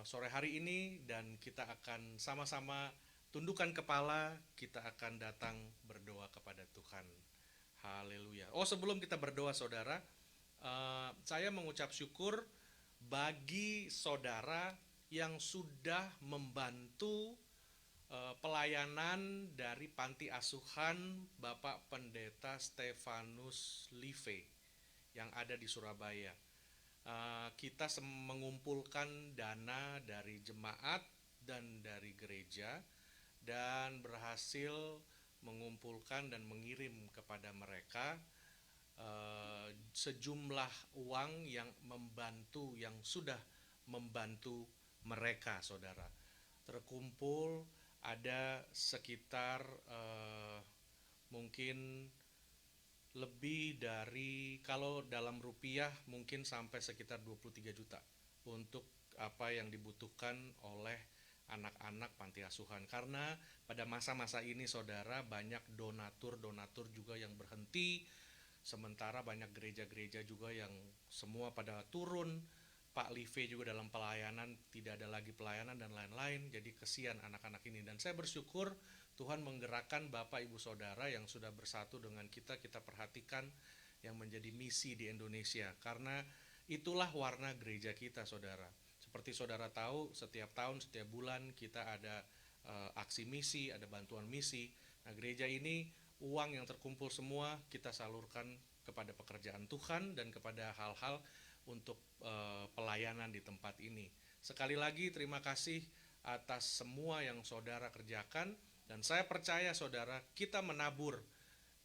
sore hari ini, dan kita akan sama-sama tundukkan kepala, kita akan datang berdoa kepada Tuhan. Haleluya. Oh, sebelum kita berdoa saudara, saya mengucap syukur bagi saudara yang sudah membantu pelayanan dari panti asuhan Bapak Pendeta Stefanus Live yang ada di Surabaya. Kita mengumpulkan dana dari jemaat dan dari gereja, dan berhasil mengumpulkan dan mengirim kepada mereka sejumlah uang yang sudah membantu mereka, saudara. Terkumpul ada sekitar mungkin lebih dari, kalau dalam rupiah mungkin sampai sekitar 23 juta untuk apa yang dibutuhkan oleh anak-anak panti asuhan. Karena pada masa-masa ini saudara, banyak donatur juga yang berhenti, sementara banyak gereja-gereja juga yang semua pada turun. Pak Live juga dalam pelayanan, tidak ada lagi pelayanan dan lain-lain. Jadi kesian anak-anak ini. Dan saya bersyukur Tuhan menggerakkan Bapak Ibu Saudara yang sudah bersatu dengan kita perhatikan yang menjadi misi di Indonesia. Karena itulah warna gereja kita, saudara. Seperti saudara tahu, setiap tahun, setiap bulan kita ada aksi misi, ada bantuan misi. Nah, gereja ini uang yang terkumpul semua kita salurkan kepada pekerjaan Tuhan dan kepada hal-hal untuk pelayanan di tempat ini. Sekali lagi terima kasih atas semua yang saudara kerjakan, dan saya percaya saudara, kita menabur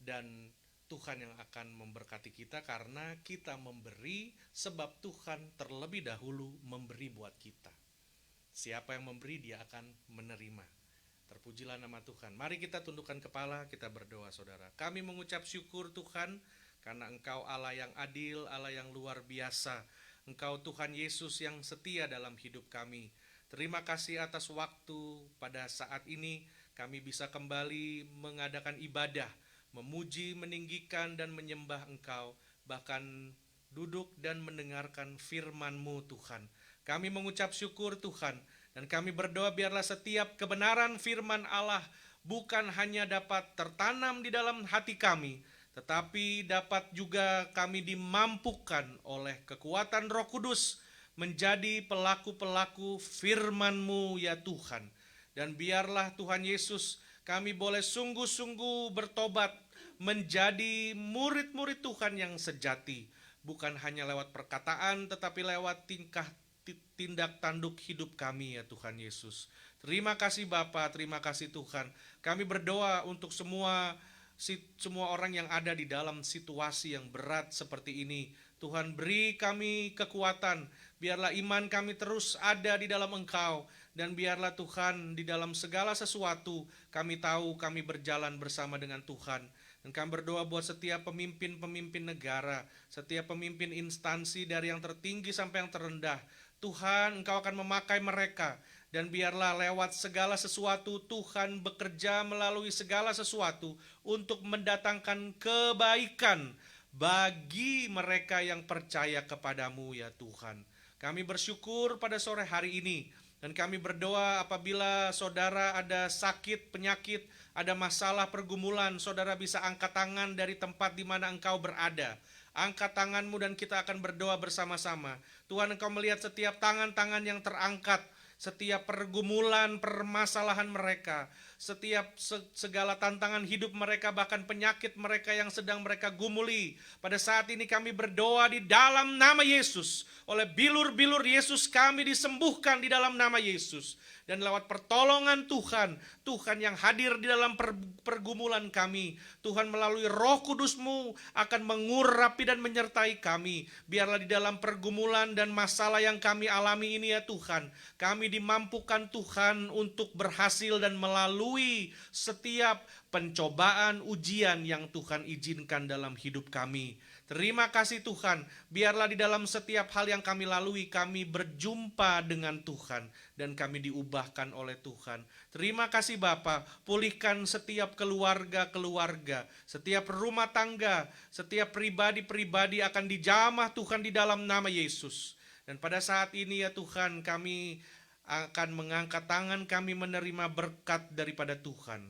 dan Tuhan yang akan memberkati kita karena kita memberi, sebab Tuhan terlebih dahulu memberi buat kita. Siapa yang memberi, dia akan menerima. Terpujilah nama Tuhan. Mari kita tundukkan kepala, kita berdoa saudara. Kami mengucap syukur Tuhan, karena Engkau Allah yang adil, Allah yang luar biasa. Engkau Tuhan Yesus yang setia dalam hidup kami. Terima kasih atas waktu pada saat ini kami bisa kembali mengadakan ibadah, memuji, meninggikan, dan menyembah Engkau, bahkan duduk dan mendengarkan firman-Mu Tuhan. Kami mengucap syukur Tuhan, dan kami berdoa biarlah setiap kebenaran firman Allah bukan hanya dapat tertanam di dalam hati kami, tetapi dapat juga kami dimampukan oleh kekuatan Roh Kudus menjadi pelaku-pelaku firman-Mu ya Tuhan. Dan biarlah Tuhan Yesus, kami boleh sungguh-sungguh bertobat menjadi murid-murid Tuhan yang sejati. Bukan hanya lewat perkataan, tetapi lewat tindak tanduk hidup kami ya Tuhan Yesus. Terima kasih Bapa, terima kasih Tuhan. Kami berdoa untuk semua orang yang ada di dalam situasi yang berat seperti ini. Tuhan, beri kami kekuatan, biarlah iman kami terus ada di dalam Engkau, dan biarlah Tuhan di dalam segala sesuatu kami tahu kami berjalan bersama dengan Tuhan. Dan kami berdoa buat setiap pemimpin-pemimpin negara, setiap pemimpin instansi dari yang tertinggi sampai yang terendah. Tuhan, Engkau akan memakai mereka, dan biarlah lewat segala sesuatu Tuhan bekerja melalui segala sesuatu untuk mendatangkan kebaikan bagi mereka yang percaya kepadamu ya Tuhan. Kami bersyukur pada sore hari ini, Dan kami berdoa apabila saudara ada sakit, penyakit, ada masalah pergumulan, saudara bisa angkat tangan dari tempat di mana engkau berada. Angkat tanganmu dan kita akan berdoa bersama-sama. Tuhan, engkau melihat setiap tangan-tangan yang terangkat, setiap pergumulan, permasalahan mereka, setiap segala tantangan hidup mereka, bahkan penyakit mereka yang sedang mereka gumuli. Pada saat ini kami berdoa di dalam nama Yesus. Oleh bilur-bilur Yesus kami disembuhkan di dalam nama Yesus. Dan lewat pertolongan Tuhan, Tuhan yang hadir di dalam pergumulan kami, Tuhan melalui Roh Kudus-Mu akan mengurapi dan menyertai kami. Biarlah di dalam pergumulan dan masalah yang kami alami ini ya Tuhan, kami dimampukan Tuhan untuk berhasil dan melalui setiap pencobaan, ujian yang Tuhan izinkan dalam hidup kami. Terima kasih Tuhan, biarlah di dalam setiap hal yang kami lalui, kami berjumpa dengan Tuhan dan kami diubahkan oleh Tuhan. Terima kasih Bapa, pulihkan setiap keluarga-keluarga, setiap rumah tangga, setiap pribadi-pribadi akan dijamah Tuhan di dalam nama Yesus. Dan pada saat ini ya Tuhan, kami akan mengangkat tangan kami menerima berkat daripada Tuhan.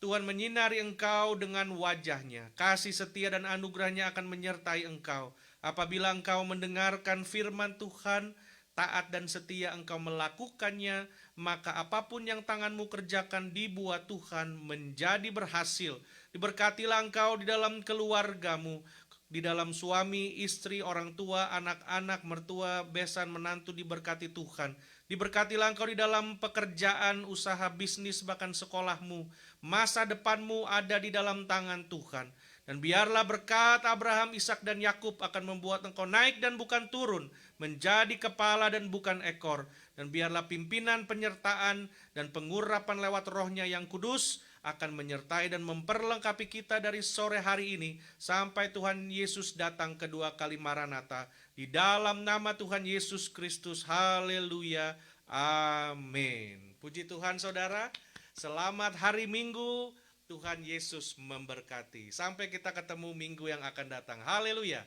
Tuhan menyinari engkau dengan wajahnya, kasih setia dan anugerahnya akan menyertai engkau. Apabila engkau mendengarkan firman Tuhan, taat dan setia engkau melakukannya, maka apapun yang tanganmu kerjakan dibuat Tuhan menjadi berhasil. Diberkatilah engkau di dalam keluargamu, di dalam suami, istri, orang tua, anak-anak, mertua, besan, menantu diberkati Tuhan. Diberkatilah engkau di dalam pekerjaan, usaha, bisnis, bahkan sekolahmu. Masa depanmu ada di dalam tangan Tuhan. Dan biarlah berkat Abraham, Ishak dan Yakub akan membuat engkau naik dan bukan turun, menjadi kepala dan bukan ekor. Dan biarlah pimpinan, penyertaan, dan pengurapan lewat Roh-Nya yang kudus akan menyertai dan memperlengkapi kita dari sore hari ini sampai Tuhan Yesus datang kedua kali Maranatha. Di dalam nama Tuhan Yesus Kristus, haleluya, amin. Puji Tuhan saudara, selamat hari Minggu, Tuhan Yesus memberkati. Sampai kita ketemu minggu yang akan datang, haleluya.